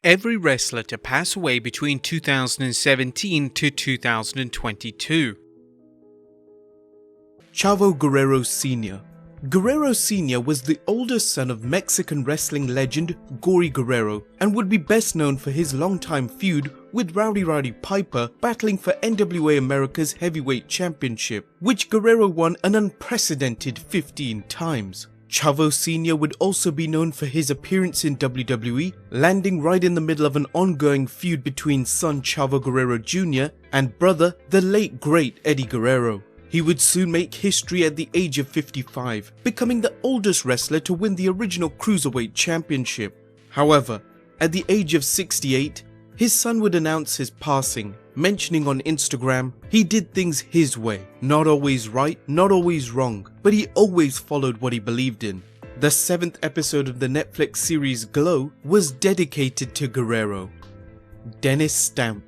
every wrestler to pass away between 2017 to 2022. Chavo Guerrero Sr. Guerrero Sr. was the oldest son of Mexican wrestling legend Gory Guerrero and would be best known for his longtime feud with Rowdy Roddy Piper battling for NWA America's Heavyweight Championship, which Guerrero won an unprecedented 15 times. Chavo Sr. would also be known for his appearance in WWE, landing right in the middle of an ongoing feud between son Chavo Guerrero Jr. and brother, the late great Eddie Guerrero. He would soon make history at the age of 55, becoming the oldest wrestler to win the original Cruiserweight Championship. However, at the age of 68, his son would announce his passing, mentioning on Instagram, he did things his way, not always right, not always wrong, but he always followed what he believed in. The 7th episode of the Netflix series Glow was dedicated to Guerrero. Dennis Stamp.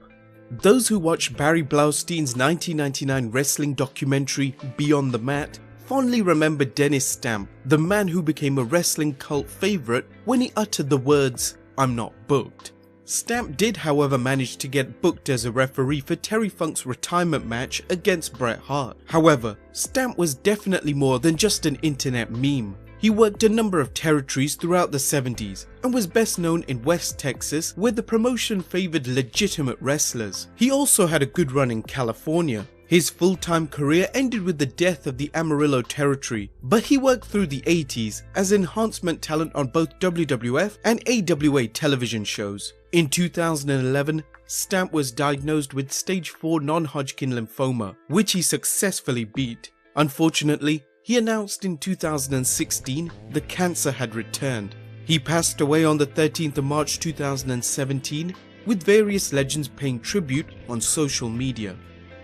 Those who watched Barry Blaustein's 1999 wrestling documentary Beyond the Mat fondly remember Dennis Stamp, the man who became a wrestling cult favorite when he uttered the words, "I'm not booked." Stamp did however manage to get booked as a referee for Terry Funk's retirement match against Bret Hart. However, Stamp was definitely more than just an internet meme. He worked a number of territories throughout the 70s and was best known in West Texas, where the promotion favored legitimate wrestlers. He also had a good run in California. His full-time career ended with the death of the Amarillo territory, but he worked through the 80s as enhancement talent on both WWF and AWA television shows. In 2011, Stamp was diagnosed with stage 4 non-Hodgkin lymphoma, which he successfully beat. Unfortunately, he announced in 2016 the cancer had returned. He passed away on the 13th of March 2017, with various legends paying tribute on social media.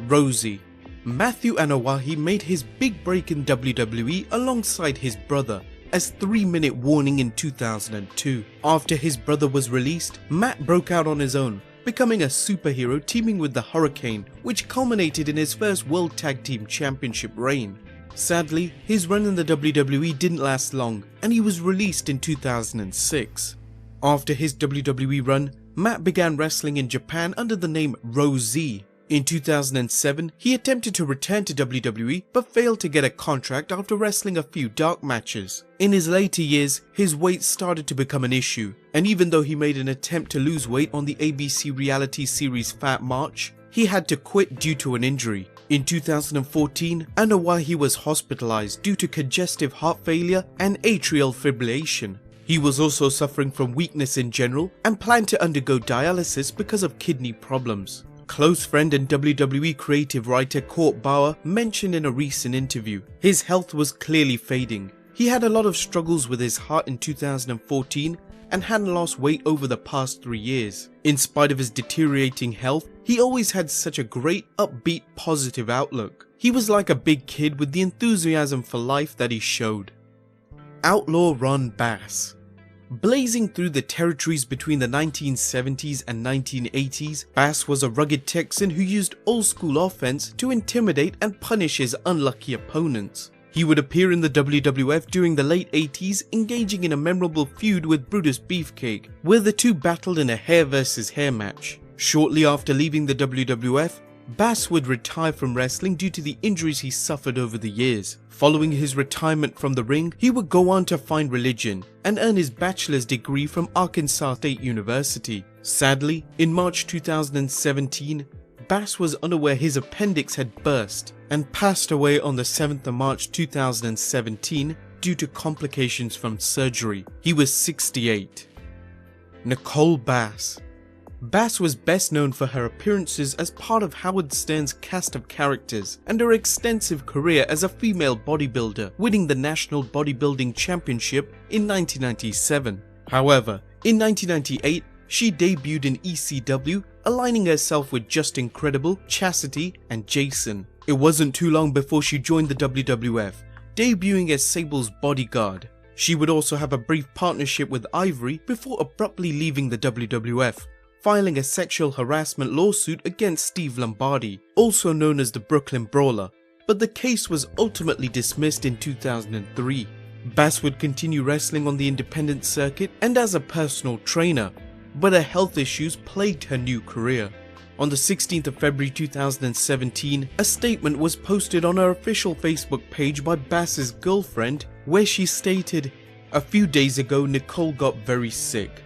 Rosie. Matthew Anoa'i made his big break in WWE alongside his brother as 3-Minute Warning in 2002. After his brother was released, Matt broke out on his own, becoming a superhero teaming with the Hurricane, which culminated in his first World Tag Team Championship reign. Sadly, his run in the WWE didn't last long, and he was released in 2006. After his WWE run, Matt began wrestling in Japan under the name Rosie. In 2007, he attempted to return to WWE but failed to get a contract after wrestling a few dark matches. In his later years, his weight started to become an issue, and even though he made an attempt to lose weight on the ABC reality series Fat March, he had to quit due to an injury. In 2014, Anoa'i was hospitalized due to congestive heart failure and atrial fibrillation. He was also suffering from weakness in general and planned to undergo dialysis because of kidney problems. Close friend and WWE creative writer Court Bauer mentioned in a recent interview, his health was clearly fading. He had a lot of struggles with his heart in 2014 and hadn't lost weight over the past 3 years. In spite of his deteriorating health, he always had such a great, upbeat, positive outlook. He was like a big kid with the enthusiasm for life that he showed. Outlaw Ron Bass. Blazing through the territories between the 1970s and 1980s, Bass was a rugged Texan who used old-school offense to intimidate and punish his unlucky opponents. He would appear in the WWF during the late 80s, engaging in a memorable feud with Brutus Beefcake, where the two battled in a hair versus hair match. Shortly after leaving the WWF, Bass would retire from wrestling due to the injuries he suffered over the years. Following his retirement from the ring, he would go on to find religion and earn his bachelor's degree from Arkansas State University. Sadly, in March 2017, Bass was unaware his appendix had burst and passed away on the 7th of March 2017 due to complications from surgery. He was 68. Nicole Bass. Bass was best known for her appearances as part of Howard Stern's cast of characters and her extensive career as a female bodybuilder, winning the National Bodybuilding Championship in 1997. However, in 1998, she debuted in ECW, aligning herself with Just Incredible, Chastity, and Jason. It wasn't too long before she joined the WWF, debuting as Sable's bodyguard. She would also have a brief partnership with Ivory before abruptly leaving the WWF, filing a sexual harassment lawsuit against Steve Lombardi, also known as the Brooklyn Brawler, but the case was ultimately dismissed in 2003. Bass would continue wrestling on the independent circuit and as a personal trainer. but her health issues plagued her new career. On the 16th of February 2017, a statement was posted on her official Facebook page by Bass's girlfriend where she stated, "A few days ago Nicole got very sick.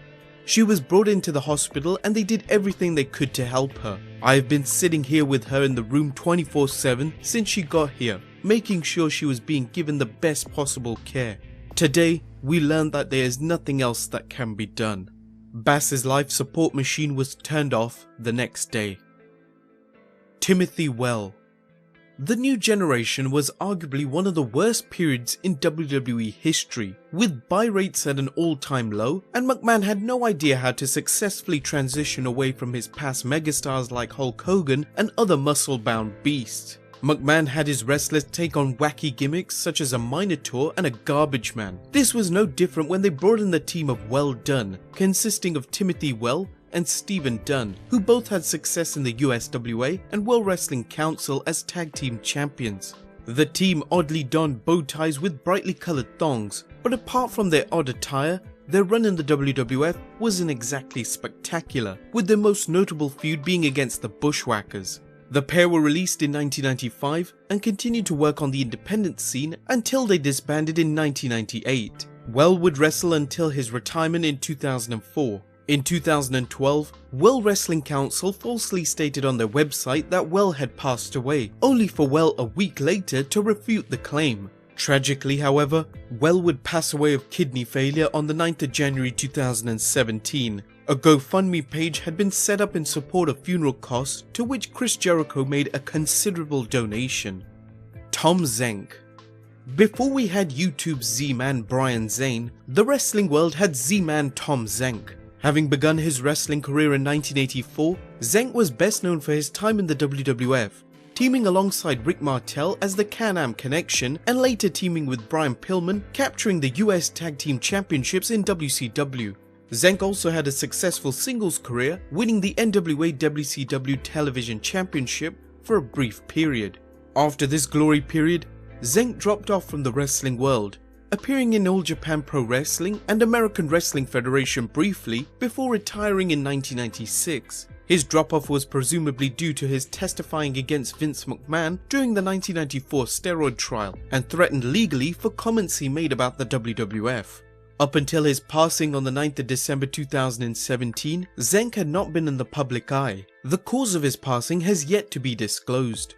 She was brought into the hospital and they did everything they could to help her. I have been sitting here with her in the room 24/7 since she got here, making sure she was being given the best possible care. Today, we learned that there is nothing else that can be done." Bass's life support machine was turned off the next day. Timothy Well. The new generation was arguably one of the worst periods in WWE history, with buy rates at an all-time low, and McMahon had no idea how to successfully transition away from his past megastars like Hulk Hogan and other muscle-bound beasts. McMahon had his wrestlers take on wacky gimmicks such as a Minotaur and a Garbage Man. This was no different when they brought in the team of Well Dunn, consisting of Timothy Well and Stephen Dunn, who both had success in the USWA and World Wrestling Council as tag team champions. The team oddly donned bow ties with brightly coloured thongs, but apart from their odd attire, their run in the WWF wasn't exactly spectacular, with their most notable feud being against the Bushwhackers. The pair were released in 1995 and continued to work on the independent scene until they disbanded in 1998. Well would wrestle until his retirement in 2004. In 2012, World Wrestling Council falsely stated on their website that Well had passed away, only for Well a week later to refute the claim. Tragically, however, Well would pass away of kidney failure on the 9th of January 2017. A GoFundMe page had been set up in support of funeral costs, to which Chris Jericho made a considerable donation. Tom Zenk. Before we had YouTube's Z-Man Brian Zane, the wrestling world had Z-Man Tom Zenk. Having begun his wrestling career in 1984, Zenk was best known for his time in the WWF, teaming alongside Rick Martel as the Can-Am Connection and later teaming with Brian Pillman, capturing the US Tag Team Championships in WCW. Zenk also had a successful singles career, winning the NWA WCW Television Championship for a brief period. After this glory period, Zenk dropped off from the wrestling world, appearing in All Japan Pro Wrestling and American Wrestling Federation briefly before retiring in 1996. His drop-off was presumably due to his testifying against Vince McMahon during the 1994 steroid trial and threatened legally for comments he made about the WWF. Up until his passing on the 9th of December 2017, Zenk had not been in the public eye. The cause of his passing has yet to be disclosed.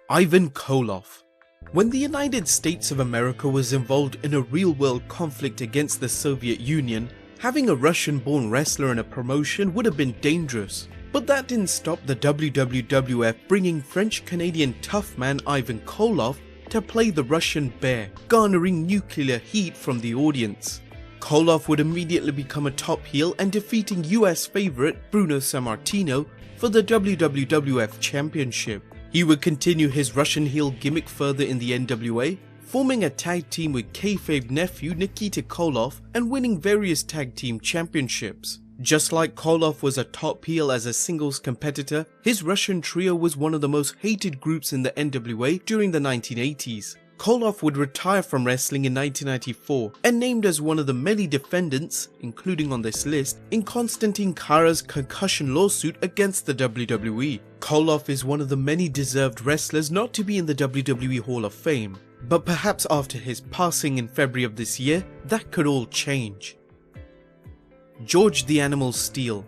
Ivan Koloff. When the United States of America was involved in a real-world conflict against the Soviet Union, having a Russian-born wrestler in a promotion would have been dangerous. But that didn't stop the WWF bringing French-Canadian tough man Ivan Koloff to play the Russian bear, garnering nuclear heat from the audience. Koloff would immediately become a top heel and defeating US favourite Bruno Sammartino for the WWF Championship. He would continue his Russian heel gimmick further in the NWA, forming a tag team with kayfabe nephew Nikita Koloff and winning various tag team championships. Just like Koloff was a top heel as a singles competitor, his Russian trio was one of the most hated groups in the NWA during the 1980s. Koloff would retire from wrestling in 1994 and named as one of the many defendants, including on this list, in Konstantin Kara's concussion lawsuit against the WWE. Koloff is one of the many deserved wrestlers not to be in the WWE Hall of Fame, but perhaps after his passing in February of this year, that could all change. George the Animal Steele.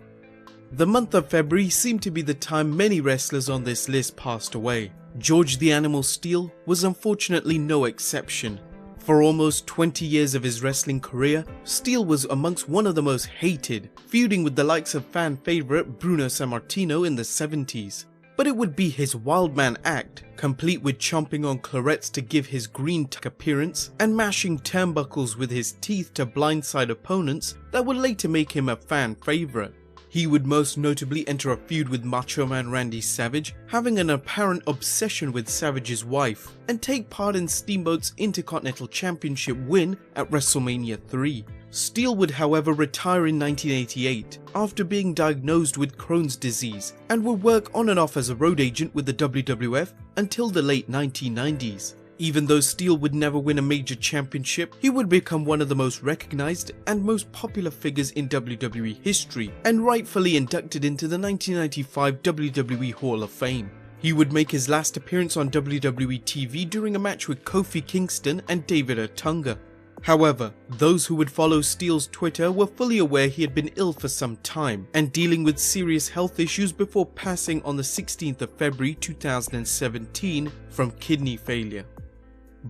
The month of February seemed to be the time many wrestlers on this list passed away. George the Animal Steele was unfortunately no exception. For almost 20 years of his wrestling career, Steele was amongst one of the most hated, feuding with the likes of fan favourite Bruno Sammartino in the 70s. But it would be his Wildman act, complete with chomping on clarets to give his green tuck appearance and mashing turnbuckles with his teeth to blindside opponents, that would later make him a fan favourite. He would most notably enter a feud with Macho Man Randy Savage, having an apparent obsession with Savage's wife, and take part in Steamboat's Intercontinental Championship win at WrestleMania 3. Steele would however retire in 1988 after being diagnosed with Crohn's disease and would work on and off as a road agent with the WWF until the late 1990s. Even though Steel would never win a major championship, he would become one of the most recognized and most popular figures in WWE history, and rightfully inducted into the 1995 WWE Hall of Fame. He would make his last appearance on WWE TV during a match with Kofi Kingston and David Otunga. However, those who would follow Steele's Twitter were fully aware he had been ill for some time and dealing with serious health issues before passing on the 16th of February 2017 from kidney failure.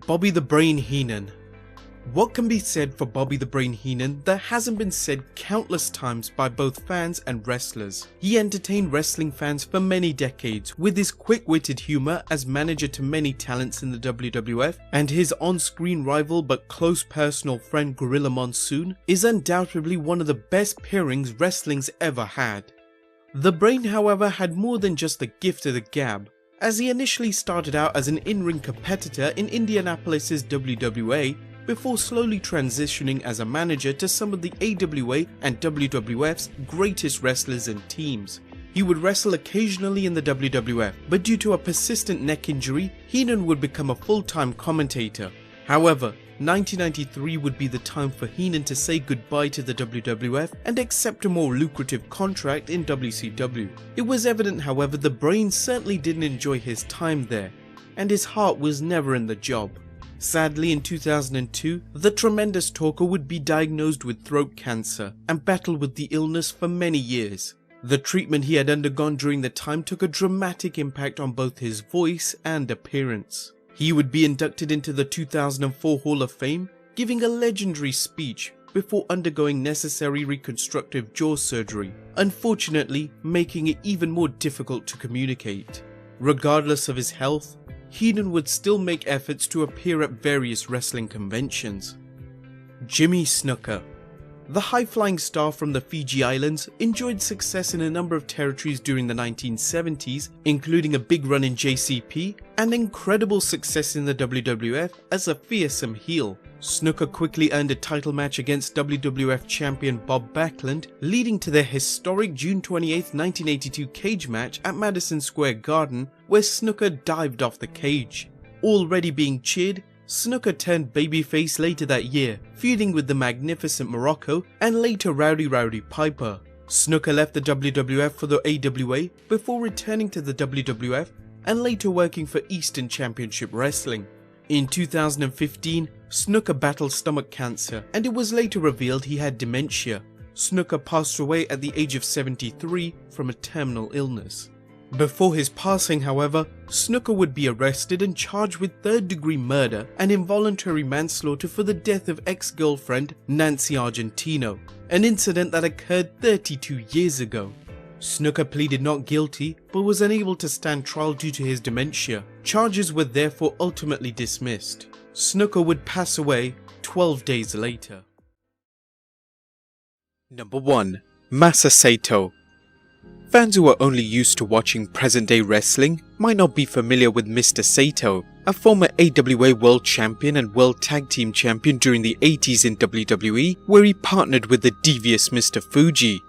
Bobby the Brain Heenan. What can be said for Bobby the Brain Heenan that hasn't been said countless times by both fans and wrestlers? He entertained wrestling fans for many decades with his quick-witted humor as manager to many talents in the WWF, and his on-screen rival but close personal friend Gorilla Monsoon is undoubtedly one of the best pairings wrestling's ever had. The Brain, however, had more than just the gift of the gab, as he initially started out as an in-ring competitor in Indianapolis's WWA before slowly transitioning as a manager to some of the AWA and WWF's greatest wrestlers and teams. He would wrestle occasionally in the WWF, but due to a persistent neck injury, Heenan would become a full-time commentator. However, 1993 would be the time for Heenan to say goodbye to the WWF and accept a more lucrative contract in WCW. It was evident, however, the Brain certainly didn't enjoy his time there, and his heart was never in the job. Sadly, in 2002, the tremendous talker would be diagnosed with throat cancer and battle with the illness for many years. The treatment he had undergone during the time took a dramatic impact on both his voice and appearance. He would be inducted into the 2004 Hall of Fame, giving a legendary speech before undergoing necessary reconstructive jaw surgery, unfortunately making it even more difficult to communicate. Regardless of his health, Heenan would still make efforts to appear at various wrestling conventions. Jimmy Snuka. The high-flying star from the Fiji Islands enjoyed success in a number of territories during the 1970s, including a big run in JCP and incredible success in the WWF as a fearsome heel. Snuka quickly earned a title match against WWF champion Bob Backlund, leading to their historic June 28, 1982 cage match at Madison Square Garden, where Snuka dived off the cage. Already being cheered, Snuka turned babyface later that year, feuding with the Magnificent Morocco and later Rowdy Piper. Snuka left the WWF for the AWA before returning to the WWF and later working for Eastern Championship Wrestling. In 2015, Snuka battled stomach cancer, and it was later revealed he had dementia. Snuka passed away at the age of 73 from a terminal illness. Before his passing, however, Snuka would be arrested and charged with third-degree murder and involuntary manslaughter for the death of ex-girlfriend Nancy Argentino, an incident that occurred 32 years ago. Snuka pleaded not guilty but was unable to stand trial due to his dementia. Charges were therefore ultimately dismissed. Snuka would pass away 12 days later. Number 1. Masa Sato. Fans who are only used to watching present-day wrestling might not be familiar with Mr. Sato, a former AWA World Champion and World Tag Team Champion during the 80s in WWE, where he partnered with the devious Mr. Fuji.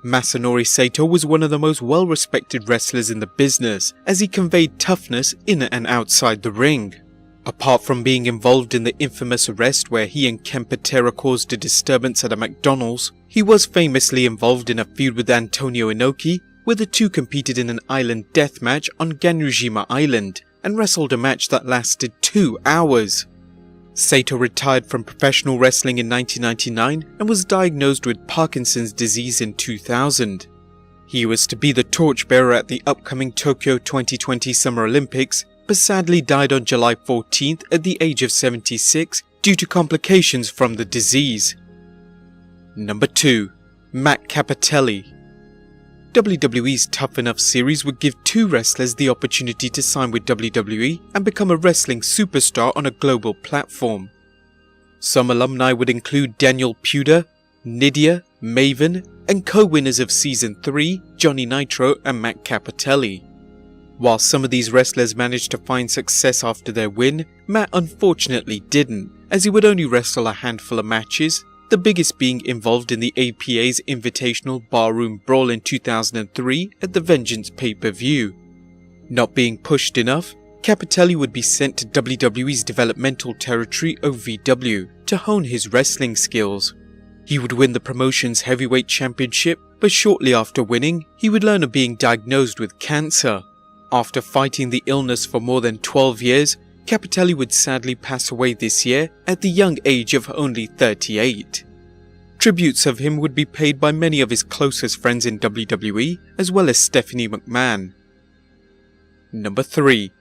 Masanori Sato was one of the most well-respected wrestlers in the business, as he conveyed toughness in and outside the ring. Apart from being involved in the infamous arrest where he and Ken Patera caused a disturbance at a McDonald's, he was famously involved in a feud with Antonio Inoki, where the two competed in an island death match on Ganujima Island, and wrestled a match that lasted 2 hours. Sato retired from professional wrestling in 1999 and was diagnosed with Parkinson's disease in 2000. He was to be the torchbearer at the upcoming Tokyo 2020 Summer Olympics, but sadly died on July 14th at the age of 76 due to complications from the disease. Number 2. Matt Cappotelli. WWE's Tough Enough series would give 2 wrestlers the opportunity to sign with WWE and become a wrestling superstar on a global platform. Some alumni would include Daniel Puder, Nydia, Maven, and co-winners of Season 3, Johnny Nitro and Matt Cappotelli. While some of these wrestlers managed to find success after their win, Matt unfortunately didn't, as he would only wrestle a handful of matches, the biggest being involved in the APA's Invitational Barroom Brawl in 2003 at the Vengeance pay-per-view. Not being pushed enough, Capitelli would be sent to WWE's developmental territory OVW to hone his wrestling skills. He would win the promotion's heavyweight championship, but shortly after winning, he would learn of being diagnosed with cancer. After fighting the illness for more than 12 years, Capitelli would sadly pass away this year at the young age of only 38. Tributes of him would be paid by many of his closest friends in WWE, as well as Stephanie McMahon. Number 3.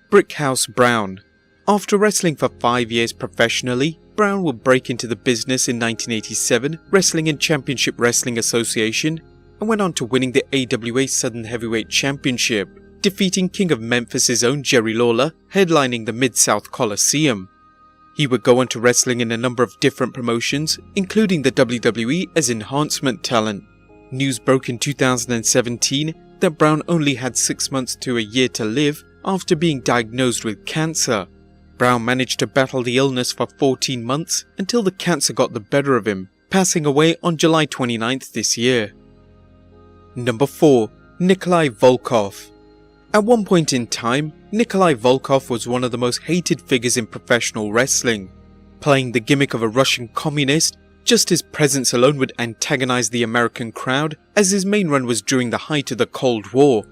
Brickhouse Brown. After wrestling for 5 years professionally, Brown would break into the business in 1987, wrestling in Championship Wrestling Association, and went on to winning the AWA Southern Heavyweight Championship, defeating King of Memphis' own Jerry Lawler, headlining the Mid-South Coliseum. He would go on to wrestling in a number of different promotions, including the WWE as enhancement talent. News broke in 2017 that Brown only had 6 months to a year to live after being diagnosed with cancer. Brown managed to battle the illness for 14 months until the cancer got the better of him, passing away on July 29th this year. Number 4. Nikolai Volkov. At one point in time, Nikolai Volkov was one of the most hated figures in professional wrestling. Playing the gimmick of a Russian communist, just his presence alone would antagonize the American crowd, as his main run was during the height of the Cold War.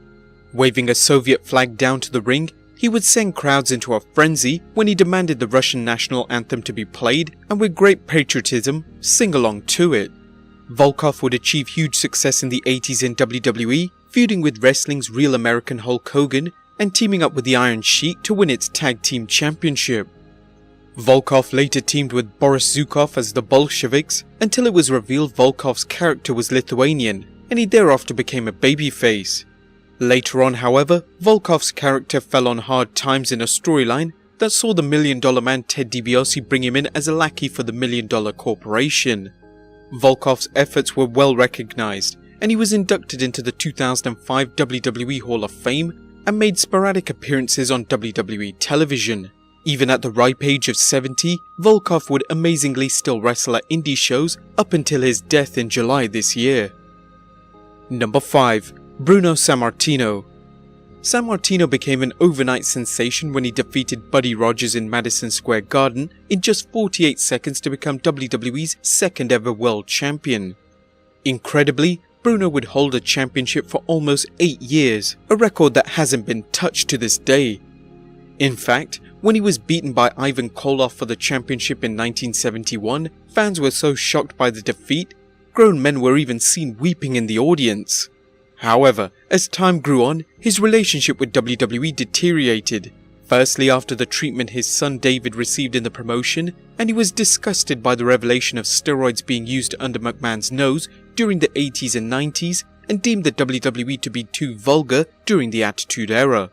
Waving a Soviet flag down to the ring, he would send crowds into a frenzy when he demanded the Russian national anthem to be played, and with great patriotism, sing along to it. Volkov would achieve huge success in the 80s in WWE, feuding with wrestling's real American Hulk Hogan and teaming up with the Iron Sheik to win its tag team championship. Volkov later teamed with Boris Zukov as the Bolsheviks until it was revealed Volkov's character was Lithuanian, and he thereafter became a babyface. Later on, however, Volkov's character fell on hard times in a storyline that saw the $1 Million Man Ted DiBiase bring him in as a lackey for the $1 Million Corporation. Volkov's efforts were well recognized, and he was inducted into the 2005 WWE Hall of Fame and made sporadic appearances on WWE television. Even at the ripe age of 70, Volkov would amazingly still wrestle at indie shows up until his death in July this year. Number 5. Bruno Sammartino. Sammartino became an overnight sensation when he defeated Buddy Rogers in Madison Square Garden in just 48 seconds to become WWE's second ever world champion. Incredibly, Bruno would hold a championship for almost 8 years, a record that hasn't been touched to this day. In fact, when he was beaten by Ivan Koloff for the championship in 1971, fans were so shocked by the defeat, grown men were even seen weeping in the audience. However, as time grew on, his relationship with WWE deteriorated. Firstly, after the treatment his son David received in the promotion, and he was disgusted by the revelation of steroids being used under McMahon's nose during the 80s and 90s, and deemed the WWE to be too vulgar during the Attitude Era.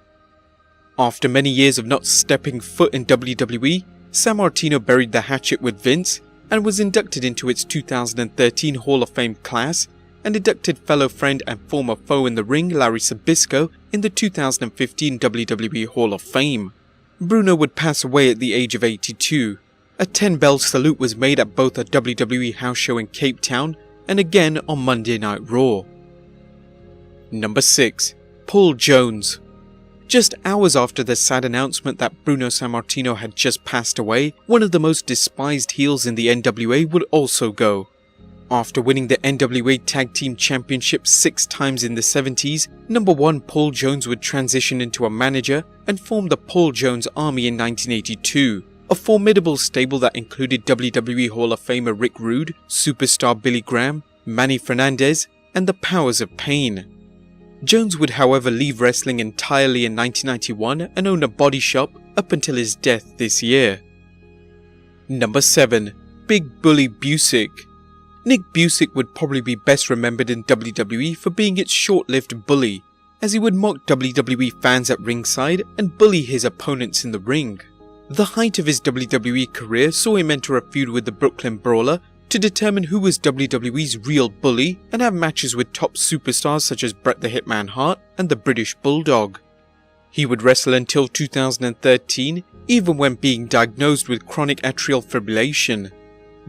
After many years of not stepping foot in WWE, Sammartino buried the hatchet with Vince and was inducted into its 2013 Hall of Fame class, and inducted fellow friend and former foe in the ring Larry Sabisco in the 2015 WWE Hall of Fame. Bruno would pass away at the age of 82. A 10-bell salute was made at both a WWE house show in Cape Town and again on Monday Night Raw. Number 6. Paul Jones. Just hours after the sad announcement that Bruno Sammartino had just passed away, one of the most despised heels in the NWA would also go. After winning the NWA Tag Team Championship 6 times in the 70s, number 1 Paul Jones would transition into a manager and form the Paul Jones Army in 1982, a formidable stable that included WWE Hall of Famer Rick Rude, superstar Billy Graham, Manny Fernandez, and the Powers of Pain. Jones would however leave wrestling entirely in 1991 and own a body shop up until his death this year. Number 7. Big Bully Busick. Nick Busick would probably be best remembered in WWE for being its short-lived bully, as he would mock WWE fans at ringside and bully his opponents in the ring. The height of his WWE career saw him enter a feud with the Brooklyn Brawler to determine who was WWE's real bully and have matches with top superstars such as Bret the Hitman Hart and the British Bulldog. He would wrestle until 2013, even when being diagnosed with chronic atrial fibrillation.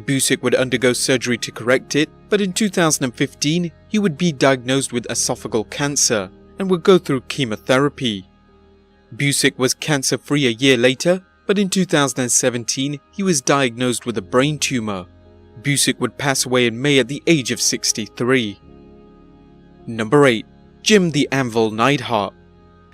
Busick would undergo surgery to correct it, but in 2015 he would be diagnosed with esophageal cancer and would go through chemotherapy. Busick was cancer-free a year later, but in 2017 he was diagnosed with a brain tumor. Busick would pass away in May at the age of 63. Number 8. Jim the Anvil Neidhart.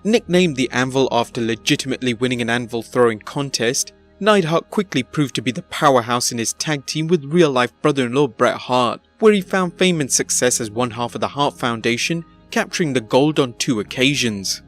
Nicknamed the Anvil after legitimately winning an anvil throwing contest, Neidhart quickly proved to be the powerhouse in his tag team with real-life brother-in-law Bret Hart, where he found fame and success as one half of the Hart Foundation, capturing the gold on 2 occasions.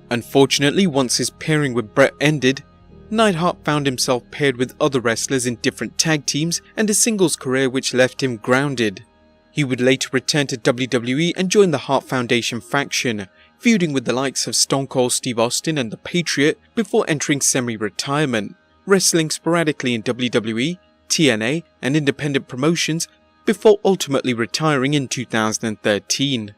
Unfortunately, once his pairing with Bret ended, Neidhart found himself paired with other wrestlers in different tag teams and a singles career which left him grounded. He would later return to WWE and join the Hart Foundation faction, feuding with the likes of Stone Cold Steve Austin and The Patriot before entering semi-retirement, wrestling sporadically in WWE, TNA and independent promotions before ultimately retiring in 2013.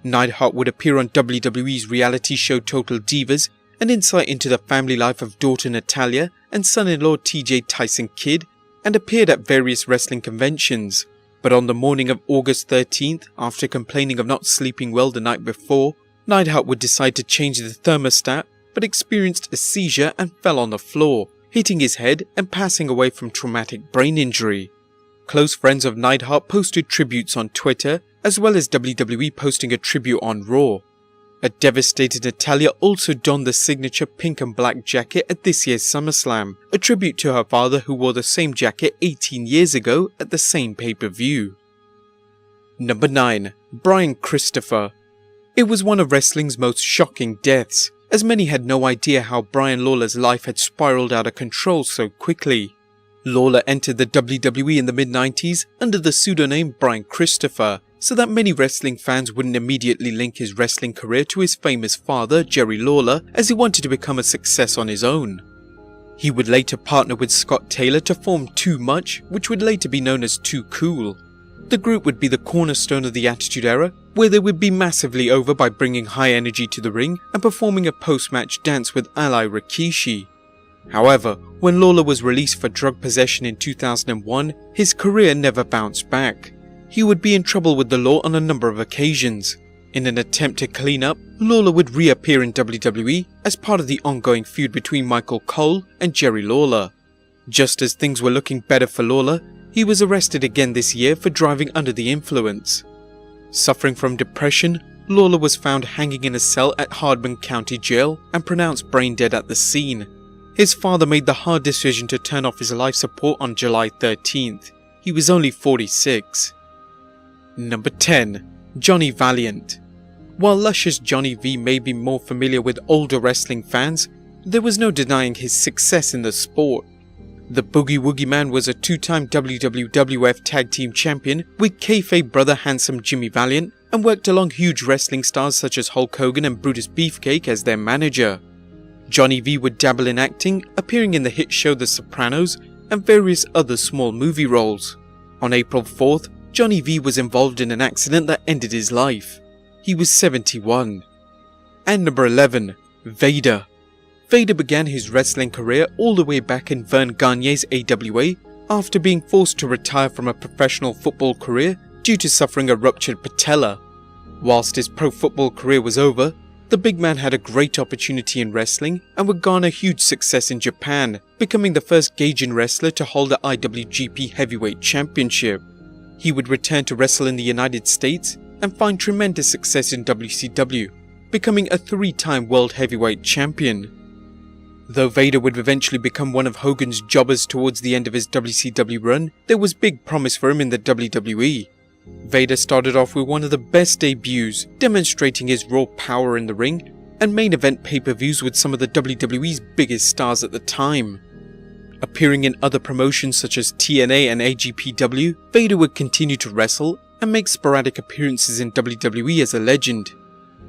Neidhart would appear on WWE's reality show Total Divas, an insight into the family life of daughter Natalya and son-in-law TJ Tyson Kidd, and appeared at various wrestling conventions. But on the morning of August 13th, after complaining of not sleeping well the night before, Neidhart would decide to change the thermostat, but experienced a seizure and fell on the floor, hitting his head and passing away from traumatic brain injury. Close friends of Neidhart posted tributes on Twitter, as well as WWE posting a tribute on Raw. A devastated Natalya also donned the signature pink and black jacket at this year's SummerSlam, a tribute to her father who wore the same jacket 18 years ago at the same pay-per-view. Number 9. Brian Christopher. It was one of wrestling's most shocking deaths, as many had no idea how Brian Lawler's life had spiraled out of control so quickly. Lawler entered the WWE in the mid-90s under the pseudonym Brian Christopher, so that many wrestling fans wouldn't immediately link his wrestling career to his famous father, Jerry Lawler, as he wanted to become a success on his own. He would later partner with Scott Taylor to form Too Much, which would later be known as Too Cool. The group would be the cornerstone of the Attitude Era, where they would be massively over by bringing high energy to the ring and performing a post-match dance with ally Rikishi. However, when Lawler was released for drug possession in 2001, his career never bounced back. He would be in trouble with the law on a number of occasions. In an attempt to clean up, Lawler would reappear in WWE as part of the ongoing feud between Michael Cole and Jerry Lawler. Just as things were looking better for Lawler, he was arrested again this year for driving under the influence. Suffering from depression, Lawler was found hanging in a cell at Hardman County Jail and pronounced brain dead at the scene. His father made the hard decision to turn off his life support on July 13th. He was only 46. Number 10. Johnny Valiant. While luscious Johnny V may be more familiar with older wrestling fans, there was no denying his success in the sport. The Boogie Woogie Man was a 2-time WWF Tag Team Champion with kayfabe brother handsome Jimmy Valiant, and worked along huge wrestling stars such as Hulk Hogan and Brutus Beefcake as their manager. Johnny V would dabble in acting, appearing in the hit show The Sopranos and various other small movie roles. On April 4th, Johnny V was involved in an accident that ended his life. He was 71. And number 11. Vader. Vader began his wrestling career all the way back in Vern Gagne's AWA after being forced to retire from a professional football career due to suffering a ruptured patella. Whilst his pro football career was over, the big man had a great opportunity in wrestling and would garner huge success in Japan, becoming the first Gaijin wrestler to hold the IWGP Heavyweight Championship. He would return to wrestle in the United States and find tremendous success in WCW, becoming a 3-time World Heavyweight Champion. Though Vader would eventually become one of Hogan's jobbers towards the end of his WCW run, there was big promise for him in the WWE. Vader started off with one of the best debuts, demonstrating his raw power in the ring, and main event pay-per-views with some of the WWE's biggest stars at the time. Appearing in other promotions such as TNA and AGPW, Vader would continue to wrestle and make sporadic appearances in WWE as a legend.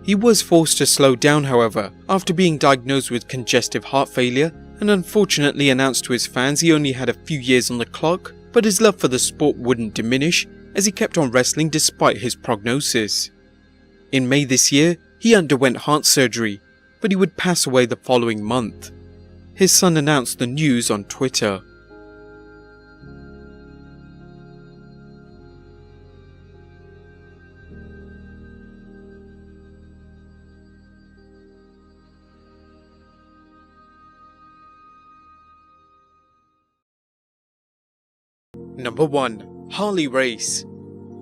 He was forced to slow down, however, after being diagnosed with congestive heart failure, and unfortunately announced to his fans he only had a few years on the clock, but his love for the sport wouldn't diminish as he kept on wrestling despite his prognosis. In May this year, he underwent heart surgery, but he would pass away the following month. His son announced the news on Twitter. Number 1. Harley Race.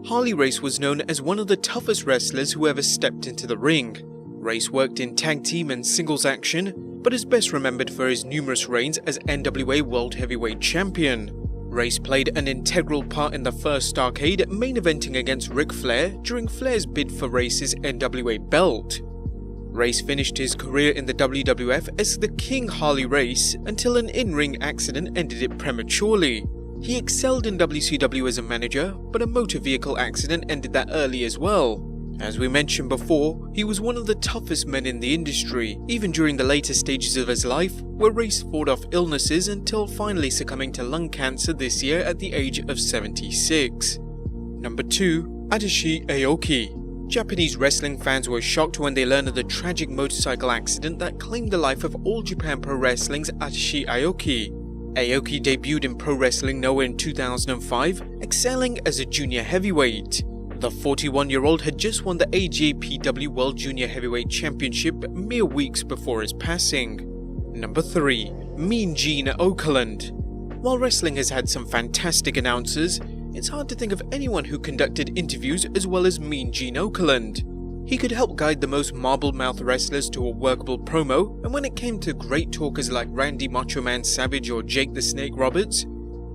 Harley Race was known as one of the toughest wrestlers who ever stepped into the ring. Race worked in tag team and singles action, but is best remembered for his numerous reigns as NWA World Heavyweight Champion. Race played an integral part in the first Starrcade, main eventing against Ric Flair during Flair's bid for Race's NWA belt. Race finished his career in the WWF as the King Harley Race until an in-ring accident ended it prematurely. He excelled in WCW as a manager, but a motor vehicle accident ended that early as well. As we mentioned before, he was one of the toughest men in the industry, even during the later stages of his life, where Race fought off illnesses until finally succumbing to lung cancer this year at the age of 76. Number 2. Adachi Aoki. Japanese wrestling fans were shocked when they learned of the tragic motorcycle accident that claimed the life of All Japan Pro Wrestling's Adachi Aoki. Aoki debuted in Pro Wrestling Noah in 2005, excelling as a junior heavyweight. The 41-year-old had just won the AJPW World Junior Heavyweight Championship mere weeks before his passing. Number 3. Mean Gene Okerlund. While wrestling has had some fantastic announcers, it's hard to think of anyone who conducted interviews as well as Mean Gene Okerlund. He could help guide the most marble-mouthed wrestlers to a workable promo, and when it came to great talkers like Randy Macho Man Savage or Jake the Snake Roberts,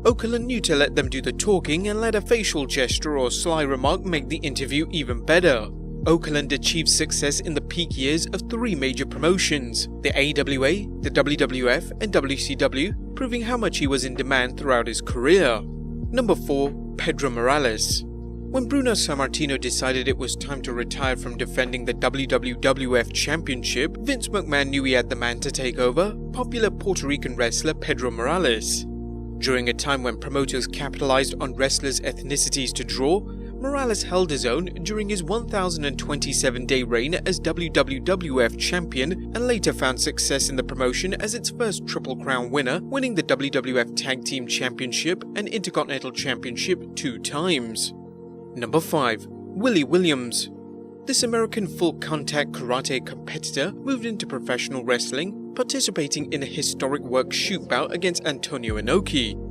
Okerlund knew to let them do the talking and let a facial gesture or sly remark make the interview even better. Okerlund achieved success in the peak years of 3 major promotions, the AWA, the WWF and WCW, proving how much he was in demand throughout his career. Number 4. Pedro Morales. When Bruno Sammartino decided it was time to retire from defending the WWF Championship, Vince McMahon knew he had the man to take over, popular Puerto Rican wrestler Pedro Morales. During a time when promoters capitalized on wrestlers' ethnicities to draw, Morales held his own during his 1,027-day reign as WWF champion and later found success in the promotion as its first Triple Crown winner, winning the WWF Tag Team Championship and Intercontinental Championship 2 times. Number 5. Willie Williams. This American full-contact karate competitor moved into professional wrestling, participating in a historic work shoot bout against Antonio Inoki.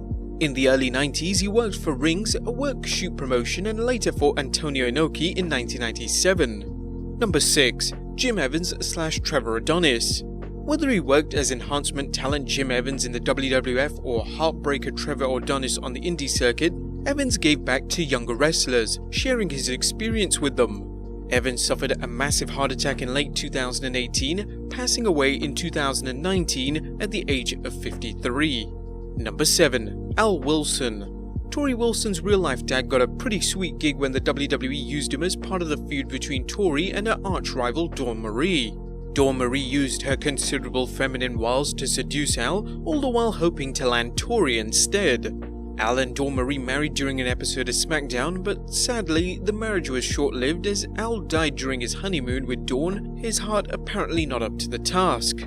In the early 90s, he worked for Rings, a work shoot promotion, and later fought Antonio Inoki in 1997. Number 6. Jim Evans / Trevor Adonis. Whether he worked as enhancement talent Jim Evans in the WWF or heartbreaker Trevor Adonis on the indie circuit, Evans gave back to younger wrestlers, sharing his experience with them. Evans suffered a massive heart attack in late 2018, passing away in 2019 at the age of 53. Number 7. Al Wilson. Tori Wilson's real-life dad got a pretty sweet gig when the WWE used him as part of the feud between Tori and her arch-rival Dawn Marie. Dawn Marie used her considerable feminine wiles to seduce Al, all the while hoping to land Tori instead. Al and Dawn Marie married during an episode of SmackDown, but sadly, the marriage was short-lived as Al died during his honeymoon with Dawn, his heart apparently not up to the task.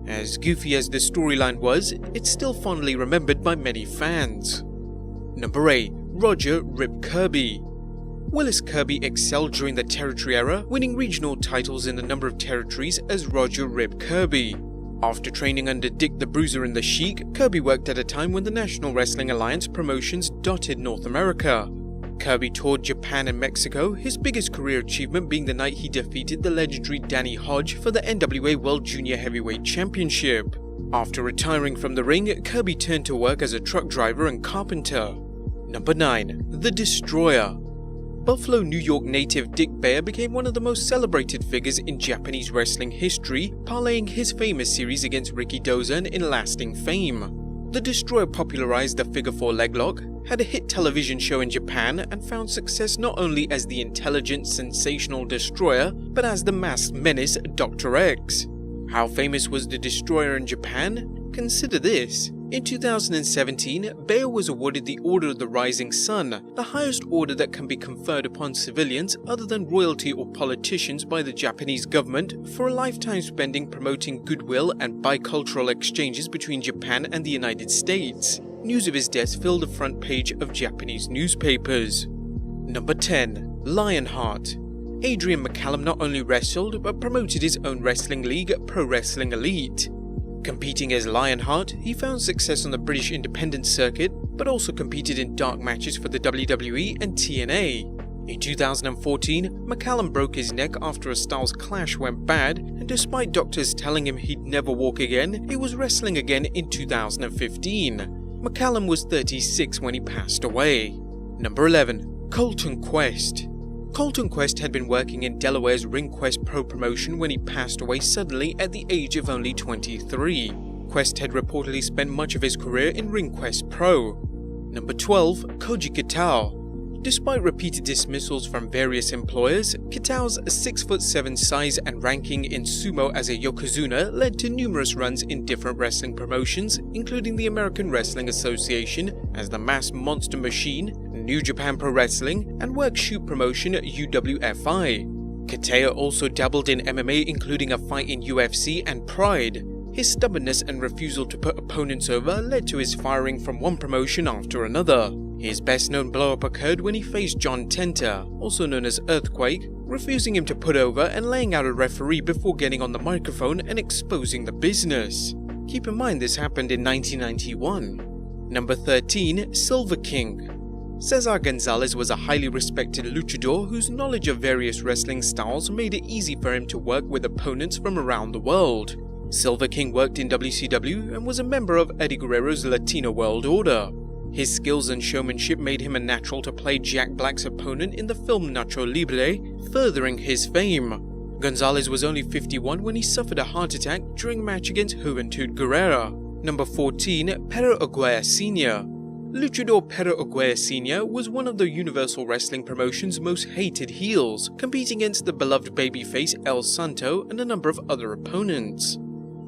As goofy as the storyline was, it's still fondly remembered by many fans. Number 8. Roger Rip Kirby. Willis Kirby excelled during the Territory era, winning regional titles in a number of territories as Roger Rip Kirby. After training under Dick the Bruiser and the Sheik, Kirby worked at a time when the National Wrestling Alliance promotions dotted North America. Kirby toured Japan and Mexico, his biggest career achievement being the night he defeated the legendary Danny Hodge for the NWA World Junior Heavyweight Championship. After retiring from the ring, Kirby turned to work as a truck driver and carpenter. Number 9. The Destroyer. Buffalo, New York native Dick Baer became one of the most celebrated figures in Japanese wrestling history, parlaying his famous series against Ricky Dozan in lasting fame. The Destroyer popularized the Figure 4 leglock, had a hit television show in Japan, and found success not only as the intelligent, sensational Destroyer, but as the masked menace Dr. X. How famous was the Destroyer in Japan? Consider this. In 2017, Baer was awarded the Order of the Rising Sun, the highest order that can be conferred upon civilians other than royalty or politicians by the Japanese government, for a lifetime spending promoting goodwill and bicultural exchanges between Japan and the United States. News of his death filled the front page of Japanese newspapers. Number 10. Lionheart. Adrian McCallum not only wrestled, but promoted his own wrestling league, Pro Wrestling Elite. Competing as Lionheart, he found success on the British independent circuit, but also competed in dark matches for the WWE and TNA. In 2014, McCallum broke his neck after a Styles clash went bad, and despite doctors telling him he'd never walk again, he was wrestling again in 2015. McCallum was 36 when he passed away. Number 11. Colton Quest. Colton Quest had been working in Delaware's RingQuest Pro promotion when he passed away suddenly at the age of only 23. Quest had reportedly spent much of his career in RingQuest Pro. Number 12. Koji Kitao. Despite repeated dismissals from various employers, Kitao's 6'7" size and ranking in sumo as a yokozuna led to numerous runs in different wrestling promotions, including the American Wrestling Association as the Mass Monster Machine, New Japan Pro Wrestling, and work shoot promotion UWFI. Kitao also dabbled in MMA, including a fight in UFC and Pride. His stubbornness and refusal to put opponents over led to his firing from one promotion after another. His best-known blow-up occurred when he faced John Tenta, also known as Earthquake, refusing him to put over and laying out a referee before getting on the microphone and exposing the business. Keep in mind this happened in 1991. Number 13. Silver King. Cesar Gonzalez was a highly respected luchador whose knowledge of various wrestling styles made it easy for him to work with opponents from around the world. Silver King worked in WCW and was a member of Eddie Guerrero's Latino World Order. His skills and showmanship made him a natural to play Jack Black's opponent in the film Nacho Libre, furthering his fame. Gonzalez was only 51 when he suffered a heart attack during a match against Juventud Guerrera. Number 14. Perro Aguirre Sr. Luchador Perro Aguirre Sr. was one of the Universal Wrestling promotion's most hated heels, competing against the beloved babyface El Santo and a number of other opponents.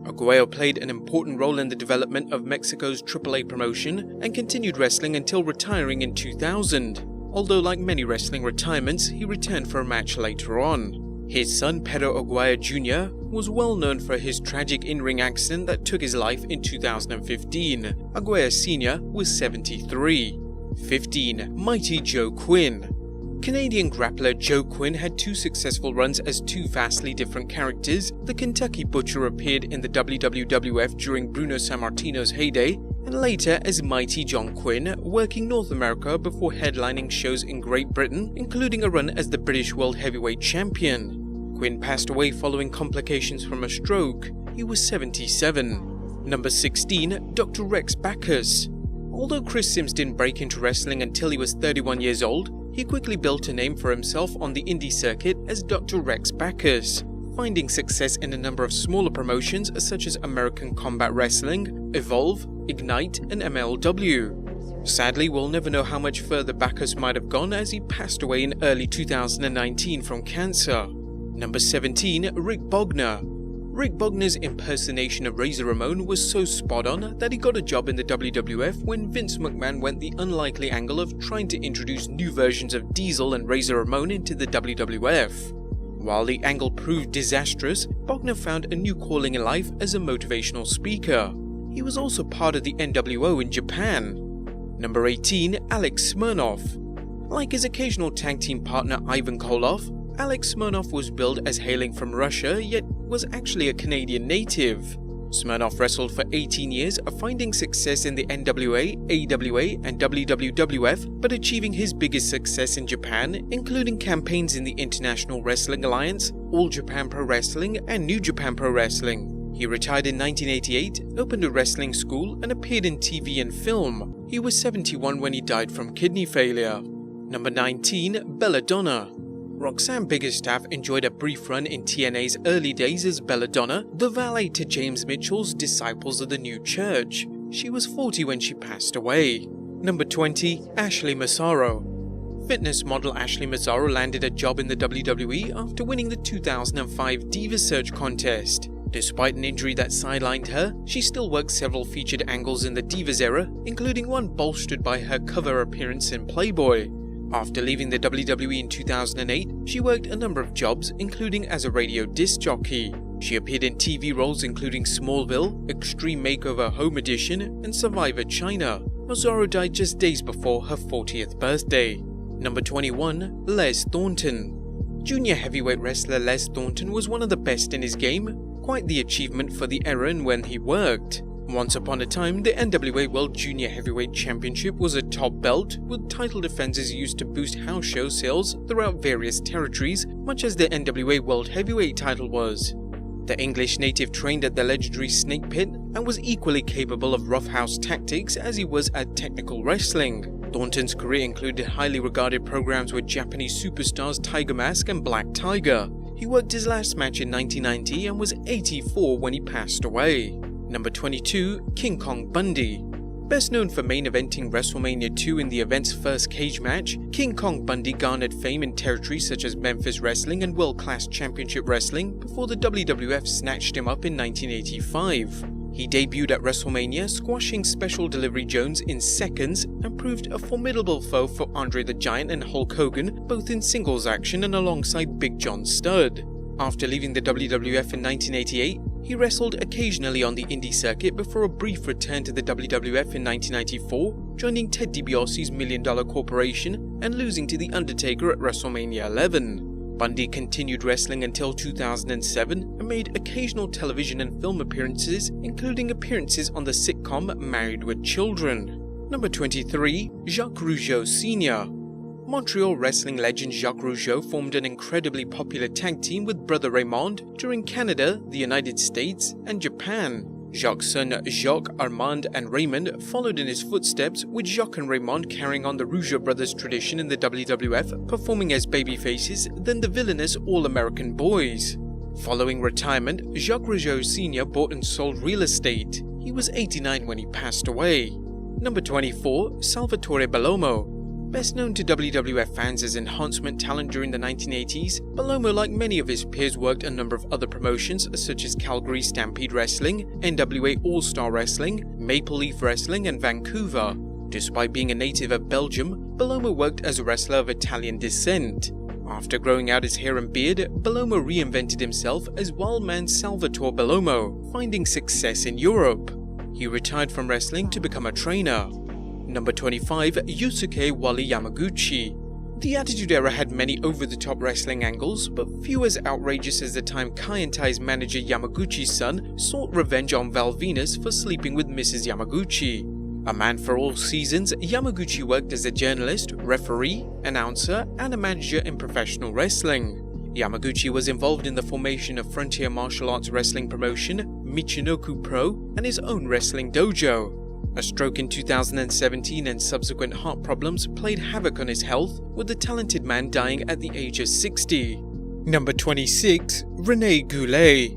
Aguayo played an important role in the development of Mexico's AAA promotion and continued wrestling until retiring in 2000, although like many wrestling retirements, he returned for a match later on. His son Pedro Aguayo Jr. was well known for his tragic in-ring accident that took his life in 2015. Aguayo Sr. was 73. 15. Mighty Joe Quinn. Canadian grappler Joe Quinn had two successful runs as two vastly different characters. The Kentucky Butcher appeared in the WWF during Bruno Sammartino's heyday, and later as Mighty John Quinn, working North America before headlining shows in Great Britain, including a run as the British World Heavyweight Champion. Quinn passed away following complications from a stroke. He was 77. Number 16. Dr. Rex Bacchus. Although Chris Sims didn't break into wrestling until he was 31 years old, he quickly built a name for himself on the indie circuit as Dr. Rex Bacchus, finding success in a number of smaller promotions such as American Combat Wrestling, Evolve, Ignite, and MLW. Sadly, we'll never know how much further Bacchus might have gone as he passed away in early 2019 from cancer. Number 17. Rick Bogner. Rick Bogner's impersonation of Razor Ramon was so spot on that he got a job in the WWF when Vince McMahon went the unlikely angle of trying to introduce new versions of Diesel and Razor Ramon into the WWF. While the angle proved disastrous, Bogner found a new calling in life as a motivational speaker. He was also part of the NWO in Japan. Number 18. Alex Smirnoff. Like his occasional tag team partner Ivan Koloff, Alex Smirnoff was billed as hailing from Russia, yet was actually a Canadian native. Smirnoff wrestled for 18 years, finding success in the NWA, AWA, and WWF, but achieving his biggest success in Japan, including campaigns in the International Wrestling Alliance, All Japan Pro Wrestling, and New Japan Pro Wrestling. He retired in 1988, opened a wrestling school, and appeared in TV and film. He was 71 when he died from kidney failure. Number 19. Belladonna. Roxanne Biggerstaff enjoyed a brief run in TNA's early days as Belladonna, the valet to James Mitchell's Disciples of the New Church. She was 40 when she passed away. Number 20. Ashley Massaro. Fitness model Ashley Massaro landed a job in the WWE after winning the 2005 Diva Search contest. Despite an injury that sidelined her, she still worked several featured angles in the Divas era, including one bolstered by her cover appearance in Playboy. After leaving the WWE in 2008, she worked a number of jobs, including as a radio disc jockey. She appeared in TV roles including Smallville, Extreme Makeover Home Edition, and Survivor China. Mazzaro died just days before her 40th birthday. Number 21. Les Thornton. Junior heavyweight wrestler Les Thornton was one of the best in his game. quite the achievement for the era and when he worked. Once upon a time, the NWA World Junior Heavyweight Championship was a top belt, with title defenses used to boost house show sales throughout various territories, much as the NWA World Heavyweight title was. The English native trained at the legendary Snake Pit and was equally capable of roughhouse tactics as he was at technical wrestling. Thornton's career included highly regarded programs with Japanese superstars Tiger Mask and Black Tiger. He worked his last match in 1990 and was 84 when he passed away. Number 22, King Kong Bundy. Best known for main eventing WrestleMania 2 in the event's first cage match, King Kong Bundy garnered fame in territories such as Memphis Wrestling and World Class Championship Wrestling before the WWF snatched him up in 1985. He debuted at WrestleMania, squashing Special Delivery Jones in seconds, and proved a formidable foe for Andre the Giant and Hulk Hogan, both in singles action and alongside Big John Studd. After leaving the WWF in 1988, he wrestled occasionally on the indie circuit before a brief return to the WWF in 1994, joining Ted DiBiase's $1 Million Corporation and losing to The Undertaker at WrestleMania 11. Bundy continued wrestling until 2007 and made occasional television and film appearances, including appearances on the sitcom Married with Children. Number 23, Jacques Rougeau Sr. Montreal wrestling legend Jacques Rougeau formed an incredibly popular tag team with brother Raymond during Canada, the United States, and Japan. Jacques' son Jacques, Armand, and Raymond followed in his footsteps, with Jacques and Raymond carrying on the Rougeau brothers' tradition in the WWF, performing as babyfaces, then the villainous All-American Boys. Following retirement, Jacques Rougeau Sr. bought and sold real estate. He was 89 when he passed away. Number 24, Salvatore Bellomo. Best known to WWF fans as enhancement talent during the 1980s, Bellomo, like many of his peers, worked a number of other promotions such as Calgary Stampede Wrestling, NWA All-Star Wrestling, Maple Leaf Wrestling, and Vancouver. Despite being a native of Belgium, Bellomo worked as a wrestler of Italian descent. After growing out his hair and beard, Bellomo reinvented himself as Wildman Salvatore Bellomo, finding success in Europe. He retired from wrestling to become a trainer. Number 25, Yusuke Wally Yamaguchi. The Attitude Era had many over-the-top wrestling angles, but few as outrageous as the time Kai Entai's manager Yamaguchi's son sought revenge on Val Venus for sleeping with Mrs. Yamaguchi. A man for all seasons, Yamaguchi worked as a journalist, referee, announcer, and a manager in professional wrestling. Yamaguchi was involved in the formation of frontier martial arts wrestling promotion, Michinoku Pro, and his own wrestling dojo. A stroke in 2017 and subsequent heart problems played havoc on his health, with the talented man dying at the age of 60. Number 26, Rene Goulet.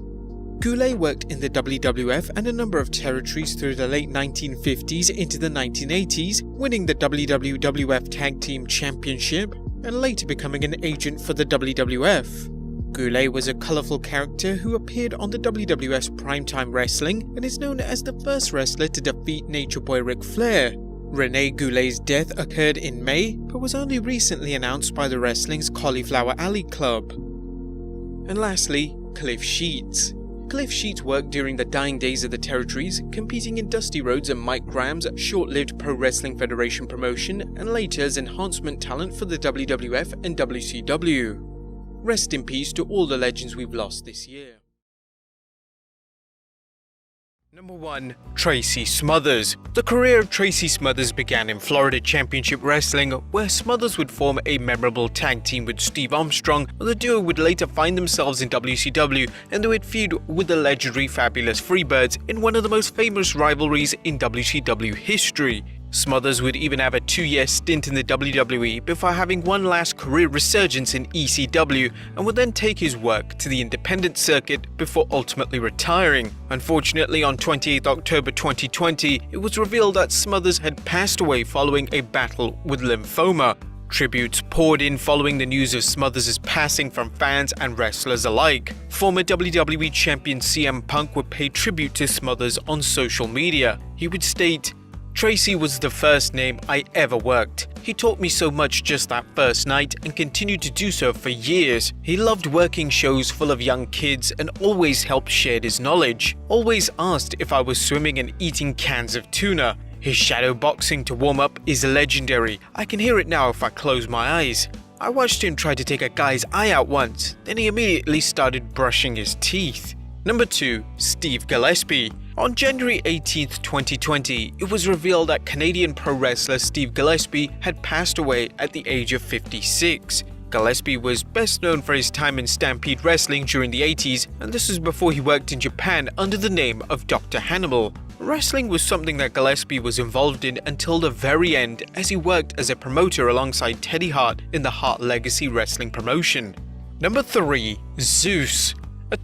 Goulet worked in the WWF and a number of territories through the late 1950s into the 1980s, winning the WWF Tag Team Championship and later becoming an agent for the WWF. Goulet was a colourful character who appeared on the WWF's Primetime Wrestling and is known as the first wrestler to defeat Nature Boy Ric Flair. Rene Goulet's death occurred in May, but was only recently announced by the wrestling's Cauliflower Alley Club. And lastly, Cliff Sheets. Cliff Sheets worked during the dying days of the territories, competing in Dusty Rhodes and Mike Graham's short-lived Pro Wrestling Federation promotion, and later as enhancement talent for the WWF and WCW. Rest in peace to all the legends we've lost this year. Number 1. Tracy Smothers. The career of Tracy Smothers began in Florida Championship Wrestling, where Smothers would form a memorable tag team with Steve Armstrong, but the duo would later find themselves in WCW, and they would feud with the legendary Fabulous Freebirds in one of the most famous rivalries in WCW history. Smothers would even have a 2-year stint in the WWE before having one last career resurgence in ECW, and would then take his work to the independent circuit before ultimately retiring. Unfortunately, on 28 October 2020, it was revealed that Smothers had passed away following a battle with lymphoma. Tributes poured in following the news of Smothers' passing from fans and wrestlers alike. Former WWE Champion CM Punk would pay tribute to Smothers on social media. He would state, "Tracy was the first name I ever worked. He taught me so much just that first night and continued to do so for years. He loved working shows full of young kids and always helped share his knowledge. Always asked if I was swimming and eating cans of tuna. His shadow boxing to warm up is legendary. I can hear it now if I close my eyes. I watched him try to take a guy's eye out once, then he immediately started brushing his teeth. Number 2. Steve Gillespie. On January 18th, 2020, it was revealed that Canadian pro wrestler Steve Gillespie had passed away at the age of 56. Gillespie was best known for his time in Stampede Wrestling during the 80s, and this was before he worked in Japan under the name of Dr. Hannibal. Wrestling was something that Gillespie was involved in until the very end, as he worked as a promoter alongside Teddy Hart in the Hart Legacy Wrestling promotion. Number 3. Zeus.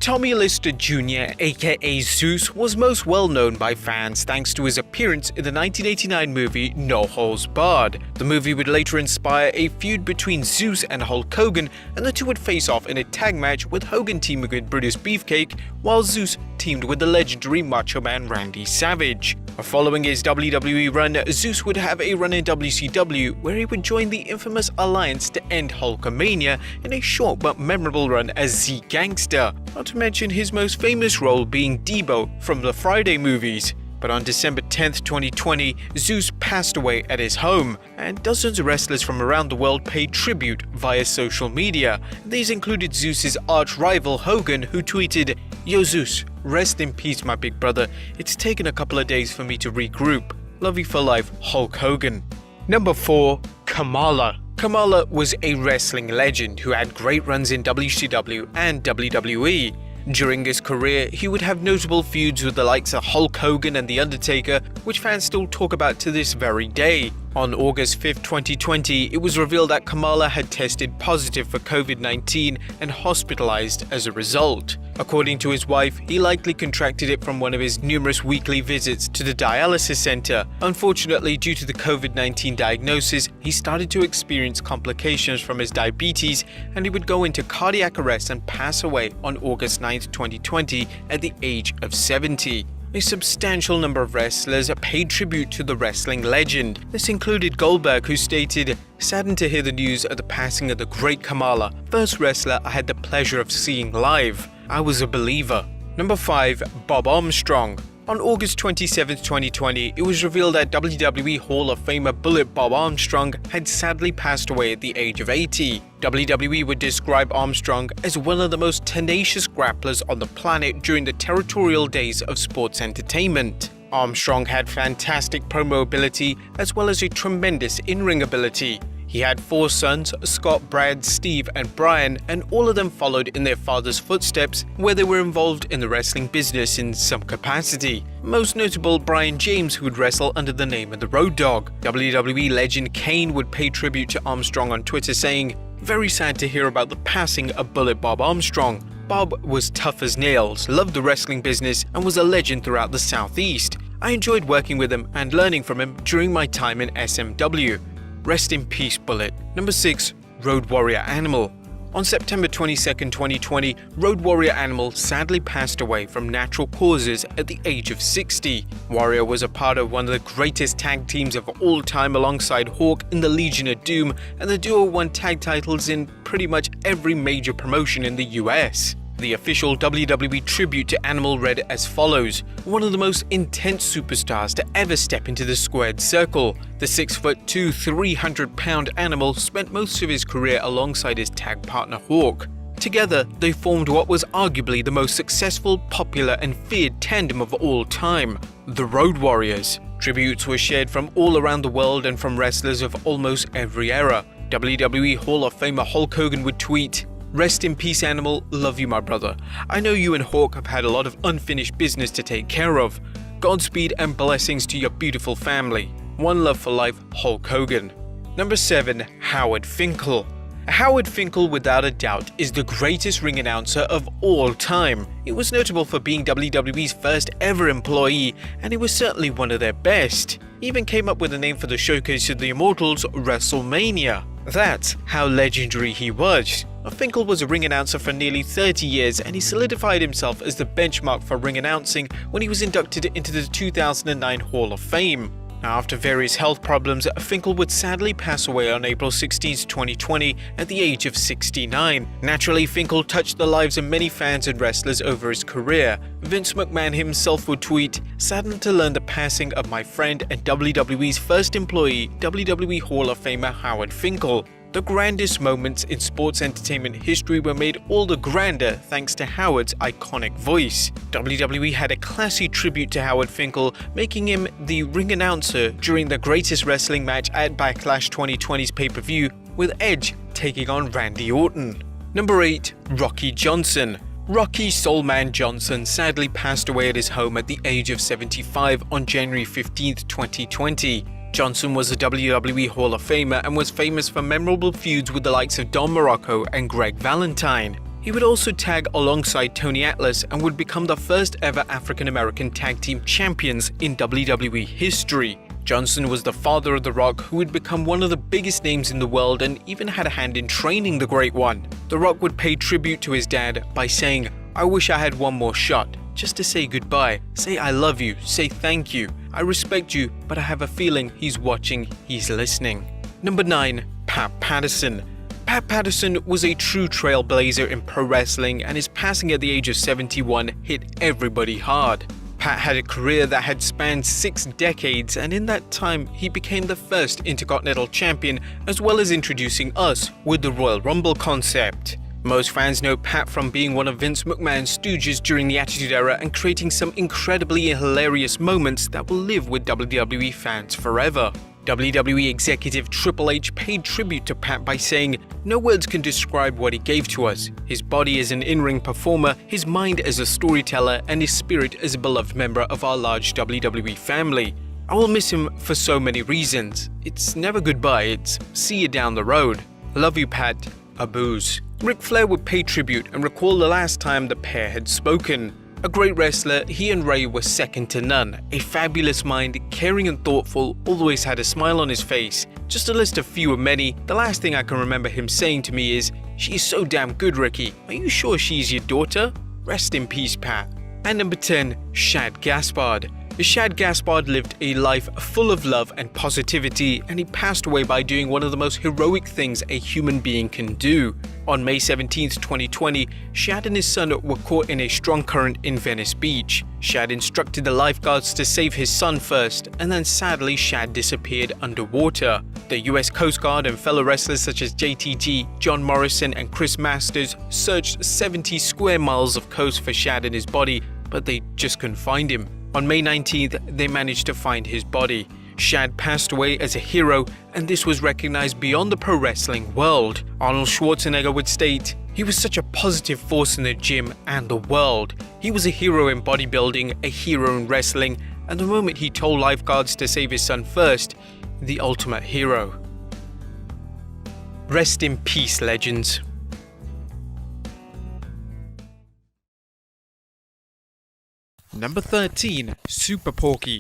Tommy Lister Jr., aka Zeus, was most well known by fans thanks to his appearance in the 1989 movie No Holds Barred. The movie would later inspire a feud between Zeus and Hulk Hogan, and the two would face off in a tag match, with Hogan teaming with Brutus Beefcake, while Zeus teamed with the legendary Macho Man Randy Savage. Following his WWE run, Zeus would have a run in WCW, where he would join the infamous Alliance to end Hulkamania in a short but memorable run as Z-Gangster, not to mention his most famous role being Debo from the Friday movies. But on December 10th, 2020, Zeus passed away at his home, and dozens of wrestlers from around the world paid tribute via social media. These included Zeus's arch-rival Hogan, who tweeted, "Yo Zeus, rest in peace my big brother, it's taken a couple of days for me to regroup. Love you for life, Hulk Hogan." Number 4. Kamala. Kamala was a wrestling legend who had great runs in WCW and WWE. During his career, he would have notable feuds with the likes of Hulk Hogan and The Undertaker, which fans still talk about to this very day. On August 5th, 2020, it was revealed that Kamala had tested positive for COVID-19 and hospitalized as a result. According to his wife, he likely contracted it from one of his numerous weekly visits to the dialysis center. Unfortunately, due to the COVID-19 diagnosis, he started to experience complications from his diabetes, and he would go into cardiac arrest and pass away on August 9th, 2020 at the age of 70. A substantial number of wrestlers paid tribute to the wrestling legend. This included Goldberg, who stated, "Saddened to hear the news of the passing of the great Kamala, first wrestler I had the pleasure of seeing live. I was a believer." Number 5. Bob Armstrong. On August 27, 2020, it was revealed that WWE Hall of Famer Bullet Bob Armstrong had sadly passed away at the age of 80. WWE would describe Armstrong as one of the most tenacious grapplers on the planet during the territorial days of sports entertainment. Armstrong had fantastic promo ability as well as a tremendous in-ring ability. He had 4 sons, Scott, Brad, Steve, and Brian, and all of them followed in their father's footsteps, where they were involved in the wrestling business in some capacity. Most notable, Brian James, who would wrestle under the name of the Road Dogg. WWE legend Kane would pay tribute to Armstrong on Twitter, saying, "Very sad to hear about the passing of Bullet Bob Armstrong. Bob was tough as nails, loved the wrestling business, and was a legend throughout the Southeast. I enjoyed working with him and learning from him during my time in SMW. Rest in peace, Bullet." Number 6. Road Warrior Animal. On September 22, 2020, Road Warrior Animal sadly passed away from natural causes at the age of 60. Warrior was a part of one of the greatest tag teams of all time alongside Hawk in the Legion of Doom, and the duo won tag titles in pretty much every major promotion in the US. The official WWE tribute to Animal read as follows: "One of the most intense superstars to ever step into the squared circle. The 6'2", 300-pound Animal spent most of his career alongside his tag partner Hawk. Together, they formed what was arguably the most successful, popular, and feared tandem of all time, the Road Warriors." Tributes were shared from all around the world and from wrestlers of almost every era. WWE Hall of Famer Hulk Hogan would tweet, "Rest in peace, Animal. Love you, my brother. I know you and Hawk have had a lot of unfinished business to take care of. Godspeed and blessings to your beautiful family. One love for life, Hulk Hogan." Number 7. Howard Finkel. Howard Finkel, without a doubt, is the greatest ring announcer of all time. He was notable for being WWE's first ever employee, and he was certainly one of their best. He even came up with a name for the showcase of the Immortals, Wrestlemania. That's how legendary he was. Finkel was a ring announcer for nearly 30 years, and he solidified himself as the benchmark for ring announcing when he was inducted into the 2009 Hall of Fame. Now, after various health problems, Finkel would sadly pass away on April 16, 2020 at the age of 69. Naturally, Finkel touched the lives of many fans and wrestlers over his career. Vince McMahon himself would tweet, "Saddened to learn the passing of my friend and WWE's first employee, WWE Hall of Famer Howard Finkel. The grandest moments in sports entertainment history were made all the grander thanks to Howard's iconic voice. WWE had a classy tribute to Howard Finkel, making him the ring announcer during the greatest wrestling match at Backlash 2020's pay-per-view, with Edge taking on Randy Orton. Number 8. Rocky Johnson. Rocky Soulman Johnson sadly passed away at his home at the age of 75 on January 15, 2020. Johnson was a WWE Hall of Famer and was famous for memorable feuds with the likes of Don Morocco and Greg Valentine. He would also tag alongside Tony Atlas and would become the first ever African-American tag team champions in WWE history. Johnson was the father of The Rock, who would become one of the biggest names in the world and even had a hand in training the Great One. The Rock would pay tribute to his dad by saying, "I wish I had one more shot, just to say goodbye, say I love you, say thank you. I respect you, but I have a feeling he's watching, he's listening." Number 9. Pat Patterson. Pat Patterson was a true trailblazer in pro wrestling, and his passing at the age of 71 hit everybody hard. Pat had a career that had spanned 6 decades, and in that time he became the first Intercontinental Champion, as well as introducing us with the Royal Rumble concept. Most fans know Pat from being one of Vince McMahon's stooges during the Attitude Era and creating some incredibly hilarious moments that will live with WWE fans forever. WWE executive Triple H paid tribute to Pat by saying, "No words can describe what he gave to us. His body as an in-ring performer, his mind as a storyteller, and his spirit as a beloved member of our large WWE family. I will miss him for so many reasons. It's never goodbye, it's see you down the road. Love you, Pat. A booze." Ric Flair would pay tribute and recall the last time the pair had spoken. A great wrestler, he and Ray were second to none. A fabulous mind, caring and thoughtful, always had a smile on his face. Just to list a few of many, the last thing I can remember him saying to me is, "She's so damn good, Ricky. Are you sure she's your daughter? Rest in peace, Pat." And number 10. Shad Gaspard. Shad Gaspard lived a life full of love and positivity, and he passed away by doing one of the most heroic things a human being can do. On May 17, 2020, Shad and his son were caught in a strong current in Venice Beach. Shad instructed the lifeguards to save his son first, and then sadly Shad disappeared underwater. The US Coast Guard and fellow wrestlers such as JTG, John Morrison and Chris Masters searched 70 square miles of coast for Shad and his body, but they just couldn't find him. On May 19th, they managed to find his body. Shad passed away as a hero, and this was recognized beyond the pro wrestling world. Arnold Schwarzenegger would state, "He was such a positive force in the gym and the world. He was a hero in bodybuilding, a hero in wrestling, and the moment he told lifeguards to save his son first, the ultimate hero." Rest in peace, legends. Number 13. Super Porky.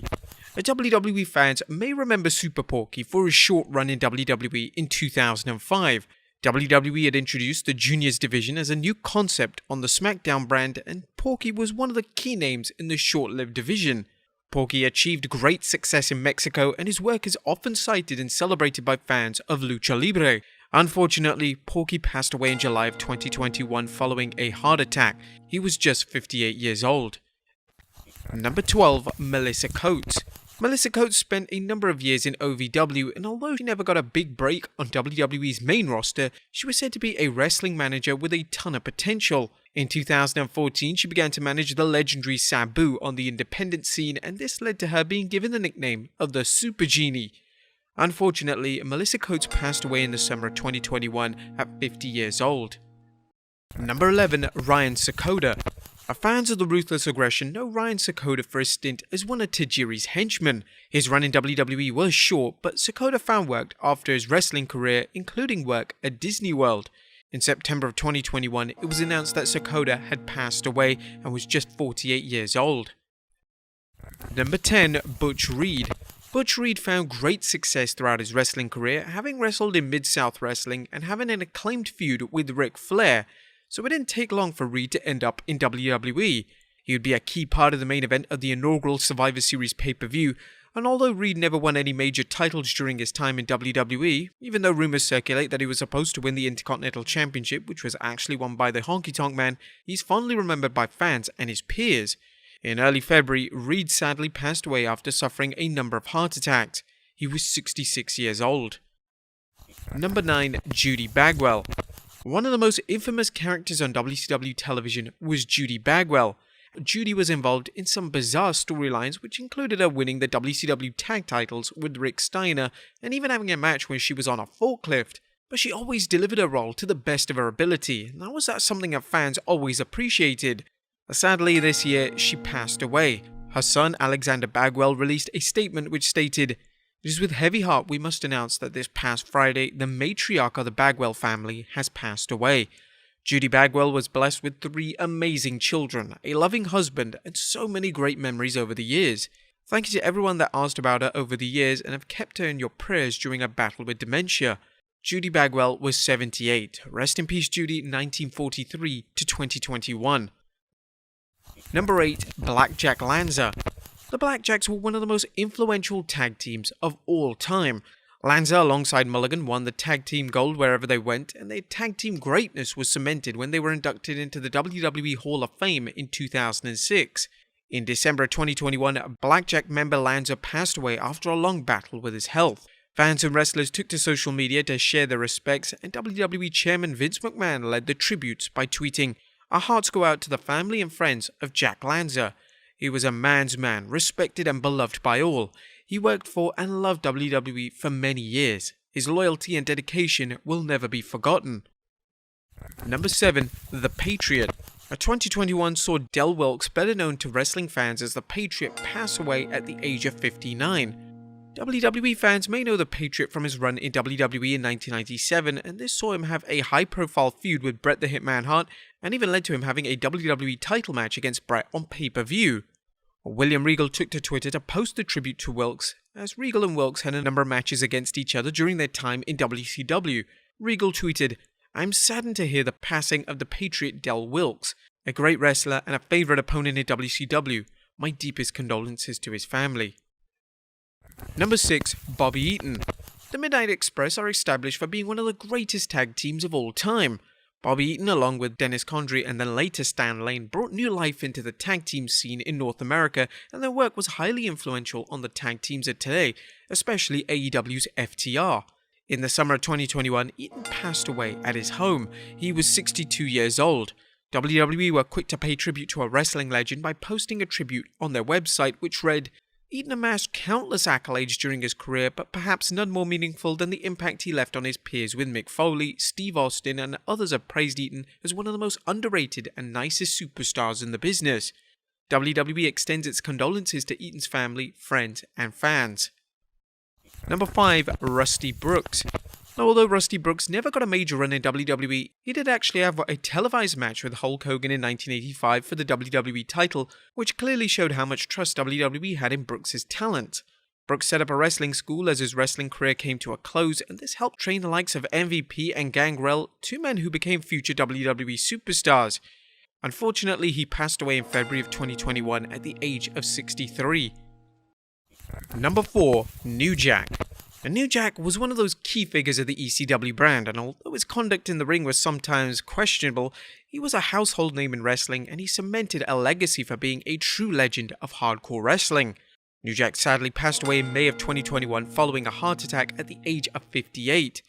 WWE fans may remember Super Porky for his short run in WWE in 2005. WWE had introduced the Juniors division as a new concept on the SmackDown brand, and Porky was one of the key names in the short-lived division. Porky achieved great success in Mexico, and his work is often cited and celebrated by fans of Lucha Libre. Unfortunately, Porky passed away in July of 2021 following a heart attack. He was just 58 years old. Number 12. Melissa Coates. Melissa Coates spent a number of years in OVW, and although she never got a big break on WWE's main roster, she was said to be a wrestling manager with a ton of potential. In 2014, she began to manage the legendary Sabu on the independent scene, and this led to her being given the nickname of the Super Genie. Unfortunately, Melissa Coates passed away in the summer of 2021 at 50 years old. Number 11. Ryan Sakota. Our fans of the Ruthless Aggression know Ryan Sakota for his stint as one of Tajiri's henchmen. His run in WWE was short, but Sakota found work after his wrestling career, including work at Disney World. In September of 2021, it was announced that Sakota had passed away and was just 48 years old. Number 10. Butch Reed. Butch Reed found great success throughout his wrestling career, having wrestled in Mid-South Wrestling and having an acclaimed feud with Ric Flair. So it didn't take long for Reed to end up in WWE. He would be a key part of the main event of the inaugural Survivor Series pay-per-view, and although Reed never won any major titles during his time in WWE, even though rumors circulate that he was supposed to win the Intercontinental Championship, which was actually won by the Honky Tonk Man, he's fondly remembered by fans and his peers. In early February, Reed sadly passed away after suffering a number of heart attacks. He was 66 years old. Number 9. Judy Bagwell. One of the most infamous characters on WCW television was Judy Bagwell. Judy was involved in some bizarre storylines which included her winning the WCW tag titles with Rick Steiner and even having a match when she was on a forklift. But she always delivered her role to the best of her ability, and that was something that fans always appreciated. Sadly, this year, she passed away. Her son, Alexander Bagwell, released a statement which stated, "It is with heavy heart we must announce that this past Friday, the matriarch of the Bagwell family has passed away. Judy Bagwell was blessed with 3 amazing children, a loving husband, and so many great memories over the years. Thank you to everyone that asked about her over the years and have kept her in your prayers during her battle with dementia." Judy Bagwell was 78. Rest in peace, Judy, 1943 to 2021. Number 8. Blackjack Lanza. The Blackjacks were one of the most influential tag teams of all time. Lanza alongside Mulligan won the tag team gold wherever they went, and their tag team greatness was cemented when they were inducted into the WWE Hall of Fame in 2006. In December 2021, Blackjack member Lanza passed away after a long battle with his health. Fans and wrestlers took to social media to share their respects, and WWE Chairman Vince McMahon led the tributes by tweeting, "Our hearts go out to the family and friends of Jack Lanza. He was a man's man, respected and beloved by all. He worked for and loved WWE for many years. His loyalty and dedication will never be forgotten." Number 7. The Patriot. 2021 saw Del Wilkes, better known to wrestling fans as The Patriot, pass away at the age of 59. WWE fans may know The Patriot from his run in WWE in 1997, and this saw him have a high-profile feud with Bret the Hitman Hart, and even led to him having a WWE title match against Bret on pay-per-view. William Regal took to Twitter to post the tribute to Wilkes, as Regal and Wilkes had a number of matches against each other during their time in WCW. Regal tweeted, "I'm saddened to hear the passing of the Patriot Del Wilkes, a great wrestler and a favourite opponent in WCW. My deepest condolences to his family." Number 6. Bobby Eaton. The Midnight Express are established for being one of the greatest tag teams of all time. Bobby Eaton, along with Dennis Condrey and then later Stan Lane, brought new life into the tag team scene in North America, and their work was highly influential on the tag teams of today, especially AEW's FTR. In the summer of 2021, Eaton passed away at his home. He was 62 years old. WWE were quick to pay tribute to a wrestling legend by posting a tribute on their website which read, "Eaton amassed countless accolades during his career, but perhaps none more meaningful than the impact he left on his peers with Mick Foley, Steve Austin, and others have praised Eaton as one of the most underrated and nicest superstars in the business. WWE extends its condolences to Eaton's family, friends, and fans." Number 5. Rusty Brooks. Now, although Rusty Brooks never got a major run in WWE, he did actually have a televised match with Hulk Hogan in 1985 for the WWE title, which clearly showed how much trust WWE had in Brooks' talent. Brooks set up a wrestling school as his wrestling career came to a close, and this helped train the likes of MVP and Gangrel, 2 men who became future WWE superstars. Unfortunately, he passed away in February of 2021 at the age of 63. Number 4. New Jack. New Jack was one of those key figures of the ECW brand, and although his conduct in the ring was sometimes questionable, he was a household name in wrestling, and he cemented a legacy for being a true legend of hardcore wrestling. New Jack sadly passed away in May of 2021 following a heart attack at the age of 58.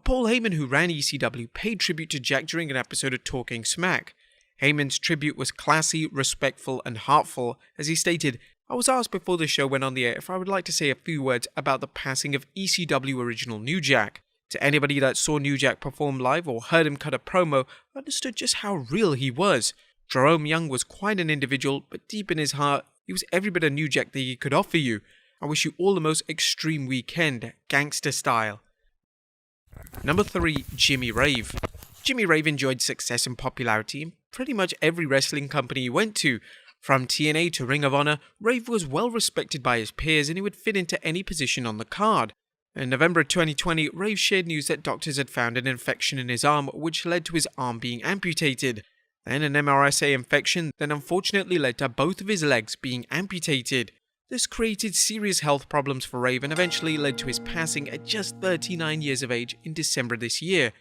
Paul Heyman, who ran ECW, paid tribute to Jack during an episode of Talking Smack. Heyman's tribute was classy, respectful, and heartful, as he stated, "I was asked before the show went on the air if I would like to say a few words about the passing of ECW original New Jack. To anybody that saw New Jack perform live or heard him cut a promo, understood just how real he was. Jerome Young was quite an individual, but deep in his heart, he was every bit of New Jack that he could offer you. I wish you all the most extreme weekend, gangster style." Number 3. Jimmy Rave. Jimmy Rave enjoyed success and popularity in pretty much every wrestling company he went to. From TNA to Ring of Honor, Rave was well respected by his peers and he would fit into any position on the card. In November 2020, Rave shared news that doctors had found an infection in his arm which led to his arm being amputated. Then an MRSA infection that unfortunately led to both of his legs being amputated. This created serious health problems for Rave and eventually led to his passing at just 39 years of age in December this year.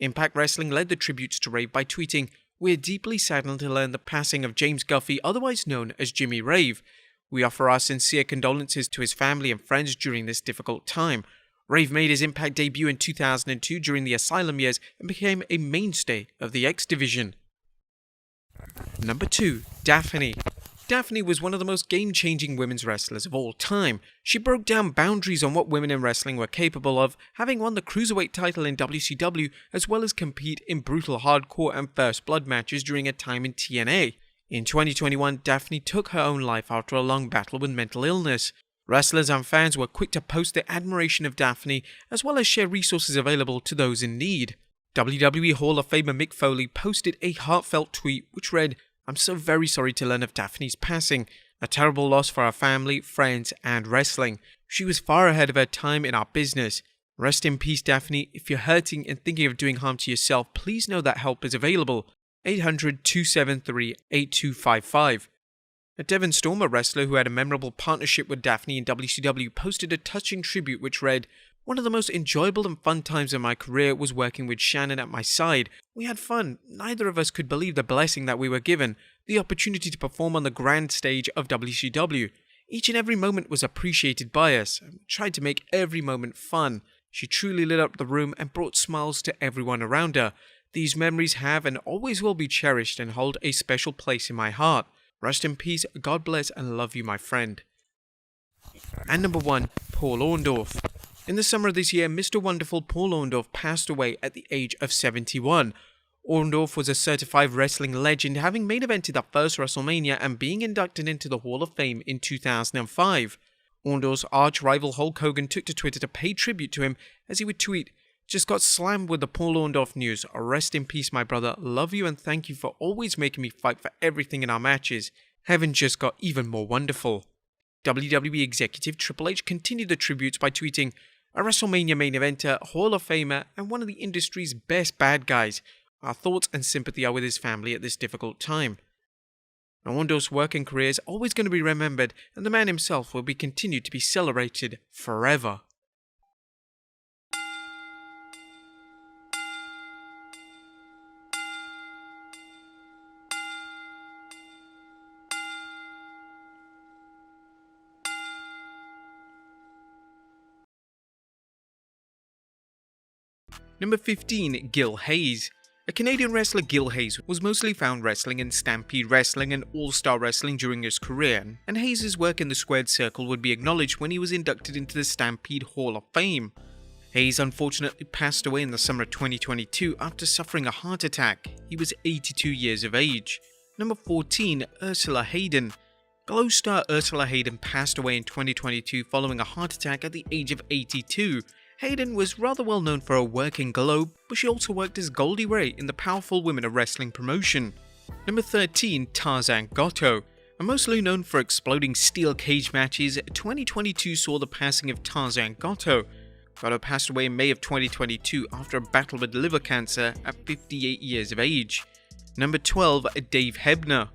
Impact Wrestling led the tributes to Rave by tweeting, "We're deeply saddened to learn the passing of James Guffey, otherwise known as Jimmy Rave. We offer our sincere condolences to his family and friends during this difficult time. Rave made his Impact debut in 2002 during the Asylum years and became a mainstay of the X Division. Number 2. Daphne. Daphne was one of the most game-changing women's wrestlers of all time. She broke down boundaries on what women in wrestling were capable of, having won the Cruiserweight title in WCW, as well as compete in brutal hardcore and first blood matches during a time in TNA. In 2021, Daphne took her own life after a long battle with mental illness. Wrestlers and fans were quick to post their admiration of Daphne, as well as share resources available to those in need. WWE Hall of Famer Mick Foley posted a heartfelt tweet which read, "I'm so very sorry to learn of Daphne's passing. A terrible loss for our family, friends, and wrestling. She was far ahead of her time in our business. Rest in peace, Daphne. If you're hurting and thinking of doing harm to yourself, please know that help is available. 800-273-8255. A Devon Storm, a wrestler who had a memorable partnership with Daphne in WCW, posted a touching tribute which read, "One of the most enjoyable and fun times of my career was working with Shannon at my side. We had fun. Neither of us could believe the blessing that we were given, the opportunity to perform on the grand stage of WCW. Each and every moment was appreciated by us, and we tried to make every moment fun. She truly lit up the room and brought smiles to everyone around her. These memories have and always will be cherished and hold a special place in my heart. Rest in peace, God bless, and love you, my friend." And number 1, Paul Orndorff. In the summer of this year, Mr. Wonderful Paul Orndorff passed away at the age of 71. Orndorff was a certified wrestling legend, having main evented the first WrestleMania and being inducted into the Hall of Fame in 2005. Orndorff's arch-rival Hulk Hogan took to Twitter to pay tribute to him, as he would tweet, "Just got slammed with the Paul Orndorff news. Rest in peace, my brother. Love you and thank you for always making me fight for everything in our matches. Heaven just got even more wonderful." WWE executive Triple H continued the tributes by tweeting, "A WrestleMania main eventer, Hall of Famer, and one of the industry's best bad guys. Our thoughts and sympathy are with his family at this difficult time." Now, Orndorff's work and career is always going to be remembered, and the man himself will be continued to be celebrated forever. Number 15. Gil Hayes. A Canadian wrestler, Gil Hayes was mostly found wrestling in Stampede Wrestling and All-Star Wrestling during his career, and Hayes' work in the Squared Circle would be acknowledged when he was inducted into the Stampede Hall of Fame. Hayes unfortunately passed away in the summer of 2022 after suffering a heart attack. He was 82 years of age. Number 14. Ursula Hayden. Glow star Ursula Hayden passed away in 2022 following a heart attack at the age of 82. Hayden was rather well known for her work in Glow, but she also worked as Goldie Ray in the Powerful Women of Wrestling promotion. Number 13. Tarzan Goto. Mostly known for exploding steel cage matches, 2022 saw the passing of Tarzan Goto. Goto passed away in May of 2022 after a battle with liver cancer at 58 years of age. Number 12. Dave Hebner.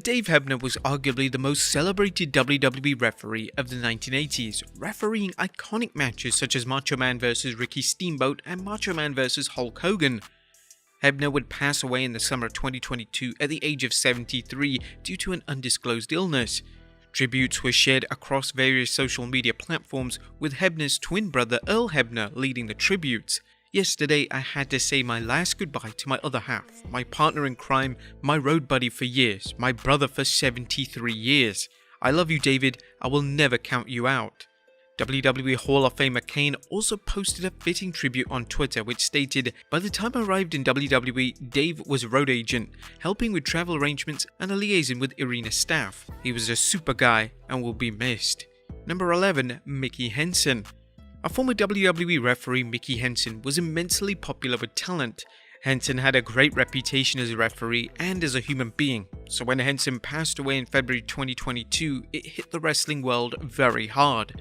Dave Hebner was arguably the most celebrated WWE referee of the 1980s, refereeing iconic matches such as Macho Man vs. Ricky Steamboat and Macho Man vs. Hulk Hogan. Hebner would pass away in the summer of 2022 at the age of 73 due to an undisclosed illness. Tributes were shared across various social media platforms, with Hebner's twin brother Earl Hebner leading the tributes. "Yesterday, I had to say my last goodbye to my other half, my partner in crime, my road buddy for years, my brother for 73 years. I love you, David. I will never count you out." WWE Hall of Famer Kane also posted a fitting tribute on Twitter which stated, "By the time I arrived in WWE, Dave was a road agent, helping with travel arrangements and a liaison with arena staff. He was a super guy and will be missed." Number 11. Mickey Henson. A former WWE referee, Mickey Henson, was immensely popular with talent. Henson had a great reputation as a referee and as a human being, so when Henson passed away in February 2022, it hit the wrestling world very hard.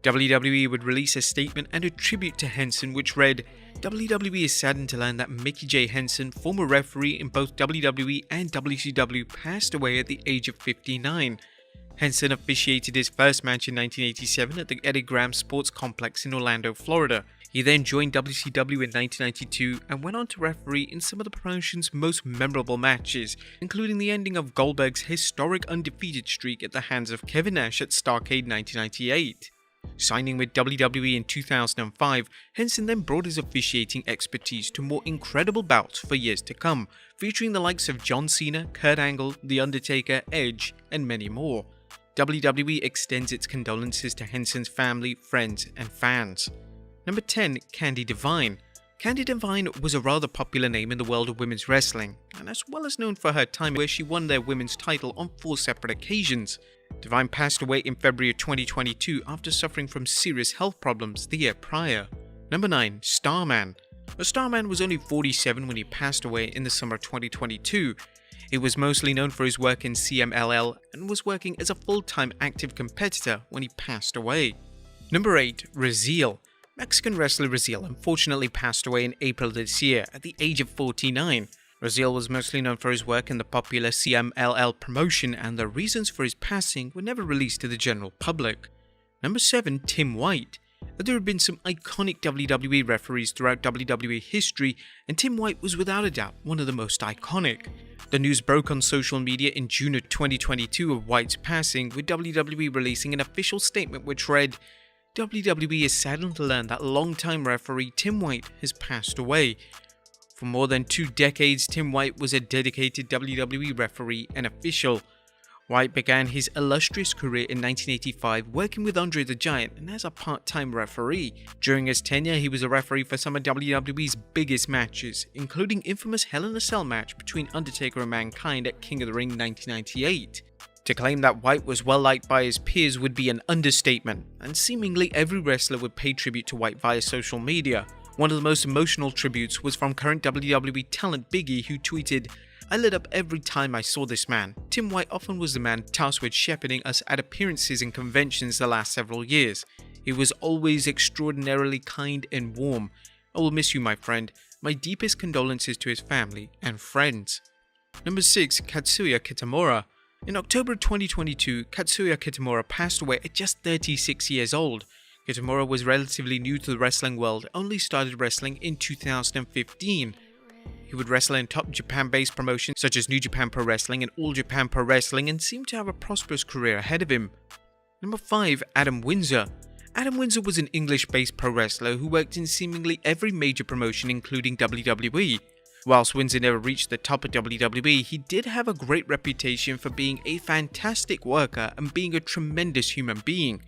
WWE would release a statement and a tribute to Henson which read, "WWE is saddened to learn that Mickey J. Henson, former referee in both WWE and WCW, passed away at the age of 59. Henson officiated his first match in 1987 at the Eddie Graham Sports Complex in Orlando, Florida. He then joined WCW in 1992 and went on to referee in some of the promotion's most memorable matches, including the ending of Goldberg's historic undefeated streak at the hands of Kevin Nash at Starrcade 1998. Signing with WWE in 2005, Henson then brought his officiating expertise to more incredible bouts for years to come, featuring the likes of John Cena, Kurt Angle, The Undertaker, Edge, and many more. WWE extends its condolences to Henson's family, friends, and fans. Number 10. Candy Devine. Candy Devine was a rather popular name in the world of women's wrestling, and as well as known for her time where she won their women's title on 4 separate occasions. Devine passed away in February of 2022 after suffering from serious health problems the year prior. Number 9. Starman. Starman was only 47 when he passed away in the summer of 2022. He was mostly known for his work in CMLL and was working as a full-time active competitor when he passed away. Number 8. Raziel. Mexican wrestler Raziel unfortunately passed away in April this year at the age of 49. Raziel was mostly known for his work in the popular CMLL promotion, and the reasons for his passing were never released to the general public. Number 7. Tim White. There have been some iconic WWE referees throughout WWE history, and Tim White was without a doubt one of the most iconic. The news broke on social media in June of 2022 of White's passing, with WWE releasing an official statement which read, "WWE is saddened to learn that longtime referee Tim White has passed away. For more than 2 decades, Tim White was a dedicated WWE referee and official. White began his illustrious career in 1985 working with Andre the Giant and as a part-time referee. During his tenure, he was a referee for some of WWE's biggest matches, including infamous Hell in a Cell match between Undertaker and Mankind at King of the Ring 1998. To claim that White was well liked by his peers would be an understatement, and seemingly every wrestler would pay tribute to White via social media. One of the most emotional tributes was from current WWE talent Big E, who tweeted, "I lit up every time I saw this man. Tim White often was the man tasked with shepherding us at appearances and conventions the last several years. He was always extraordinarily kind and warm. I will miss you, my friend. My deepest condolences to his family and friends." Number 6. Katsuya Kitamura. In October 2022, Katsuya Kitamura passed away at just 36 years old. Kitamura was relatively new to the wrestling world, only started wrestling in 2015. He would wrestle in top Japan-based promotions such as New Japan Pro Wrestling and All Japan Pro Wrestling, and seemed to have a prosperous career ahead of him. Number 5. Adam Windsor. Adam Windsor was an English-based pro wrestler who worked in seemingly every major promotion including WWE. Whilst Windsor never reached the top of WWE, he did have a great reputation for being a fantastic worker and being a tremendous human being.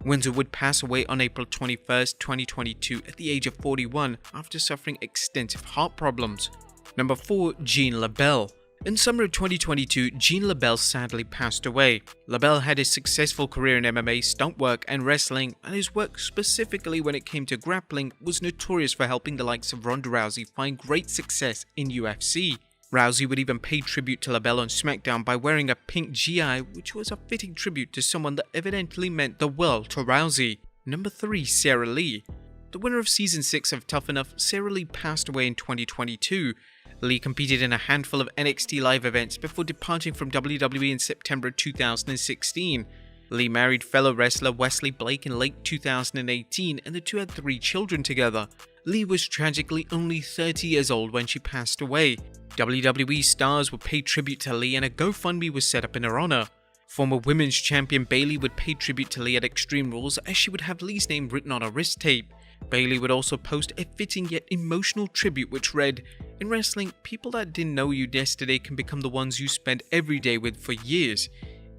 Windsor would pass away on April 21st, 2022 at the age of 41 after suffering extensive heart problems. Number 4. Gene LaBelle. In summer of 2022, Gene LaBelle sadly passed away. LaBelle had a successful career in MMA, stunt work, and wrestling, and his work specifically when it came to grappling was notorious for helping the likes of Ronda Rousey find great success in UFC. Rousey would even pay tribute to LaBelle on SmackDown by wearing a pink GI, which was a fitting tribute to someone that evidently meant the world to Rousey. Number 3. Sarah Lee. The winner of Season 6 of Tough Enough, Sarah Lee passed away in 2022. Lee competed in a handful of NXT live events before departing from WWE in September 2016. Lee married fellow wrestler Wesley Blake in late 2018, and the two had 3 children together. Lee was tragically only 30 years old when she passed away. WWE stars would pay tribute to Lee, and a GoFundMe was set up in her honor. Former women's champion Bayley would pay tribute to Lee at Extreme Rules, as she would have Lee's name written on her wrist tape. Bayley would also post a fitting yet emotional tribute which read, "In wrestling, people that didn't know you yesterday can become the ones you spend every day with for years.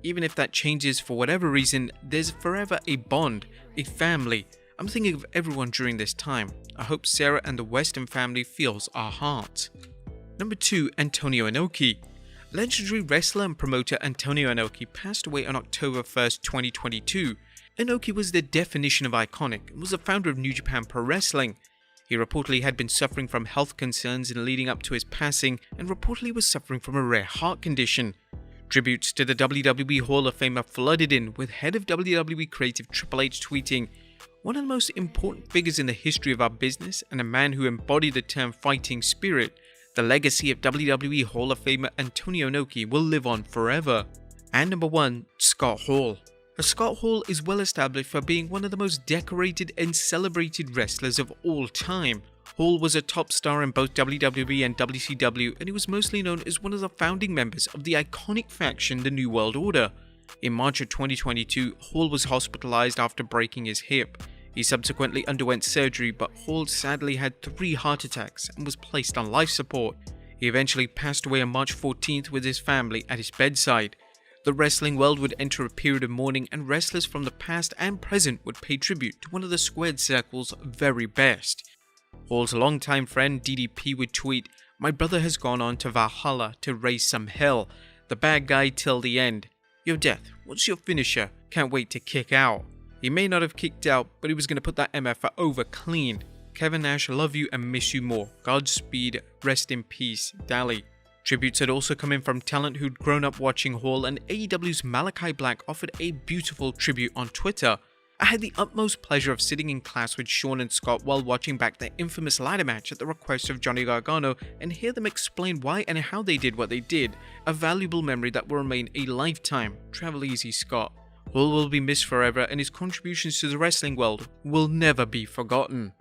Even if that changes for whatever reason, there's forever a bond, a family. I'm thinking of everyone during this time. I hope Sarah and the Weston family feels our hearts." Number 2. Antonio Inoki. Legendary wrestler and promoter Antonio Inoki passed away on October 1st, 2022. Inoki was the definition of iconic and was the founder of New Japan Pro Wrestling. He reportedly had been suffering from health concerns in leading up to his passing, and reportedly was suffering from a rare heart condition. Tributes to the WWE Hall of Famer flooded in, with head of WWE creative Triple H tweeting, "One of the most important figures in the history of our business and a man who embodied the term fighting spirit. The legacy of WWE Hall of Famer Antonio Inoki will live on forever." And number 1. Scott Hall. Scott Hall is well established for being one of the most decorated and celebrated wrestlers of all time. Hall was a top star in both WWE and WCW, and he was mostly known as one of the founding members of the iconic faction the New World Order. In March of 2022, Hall was hospitalized after breaking his hip. He subsequently underwent surgery, but Hall sadly had 3 heart attacks and was placed on life support. He eventually passed away on March 14th with his family at his bedside. The wrestling world would enter a period of mourning, and wrestlers from the past and present would pay tribute to one of the squared circle's very best. Hall's longtime friend DDP would tweet, "My brother has gone on to Valhalla to raise some hell. The bad guy till the end. Yo Death, what's your finisher? Can't wait to kick out." He may not have kicked out, but he was going to put that MF over clean. Kevin Nash, love you and miss you more. Godspeed, rest in peace, Dally. Tributes had also come in from talent who'd grown up watching Hall, and AEW's Malachi Black offered a beautiful tribute on Twitter. "I had the utmost pleasure of sitting in class with Sean and Scott while watching back their infamous ladder match at the request of Johnny Gargano and hear them explain why and how they did what they did. A valuable memory that will remain a lifetime. Travel easy, Scott." Hall will be missed forever, and his contributions to the wrestling world will never be forgotten.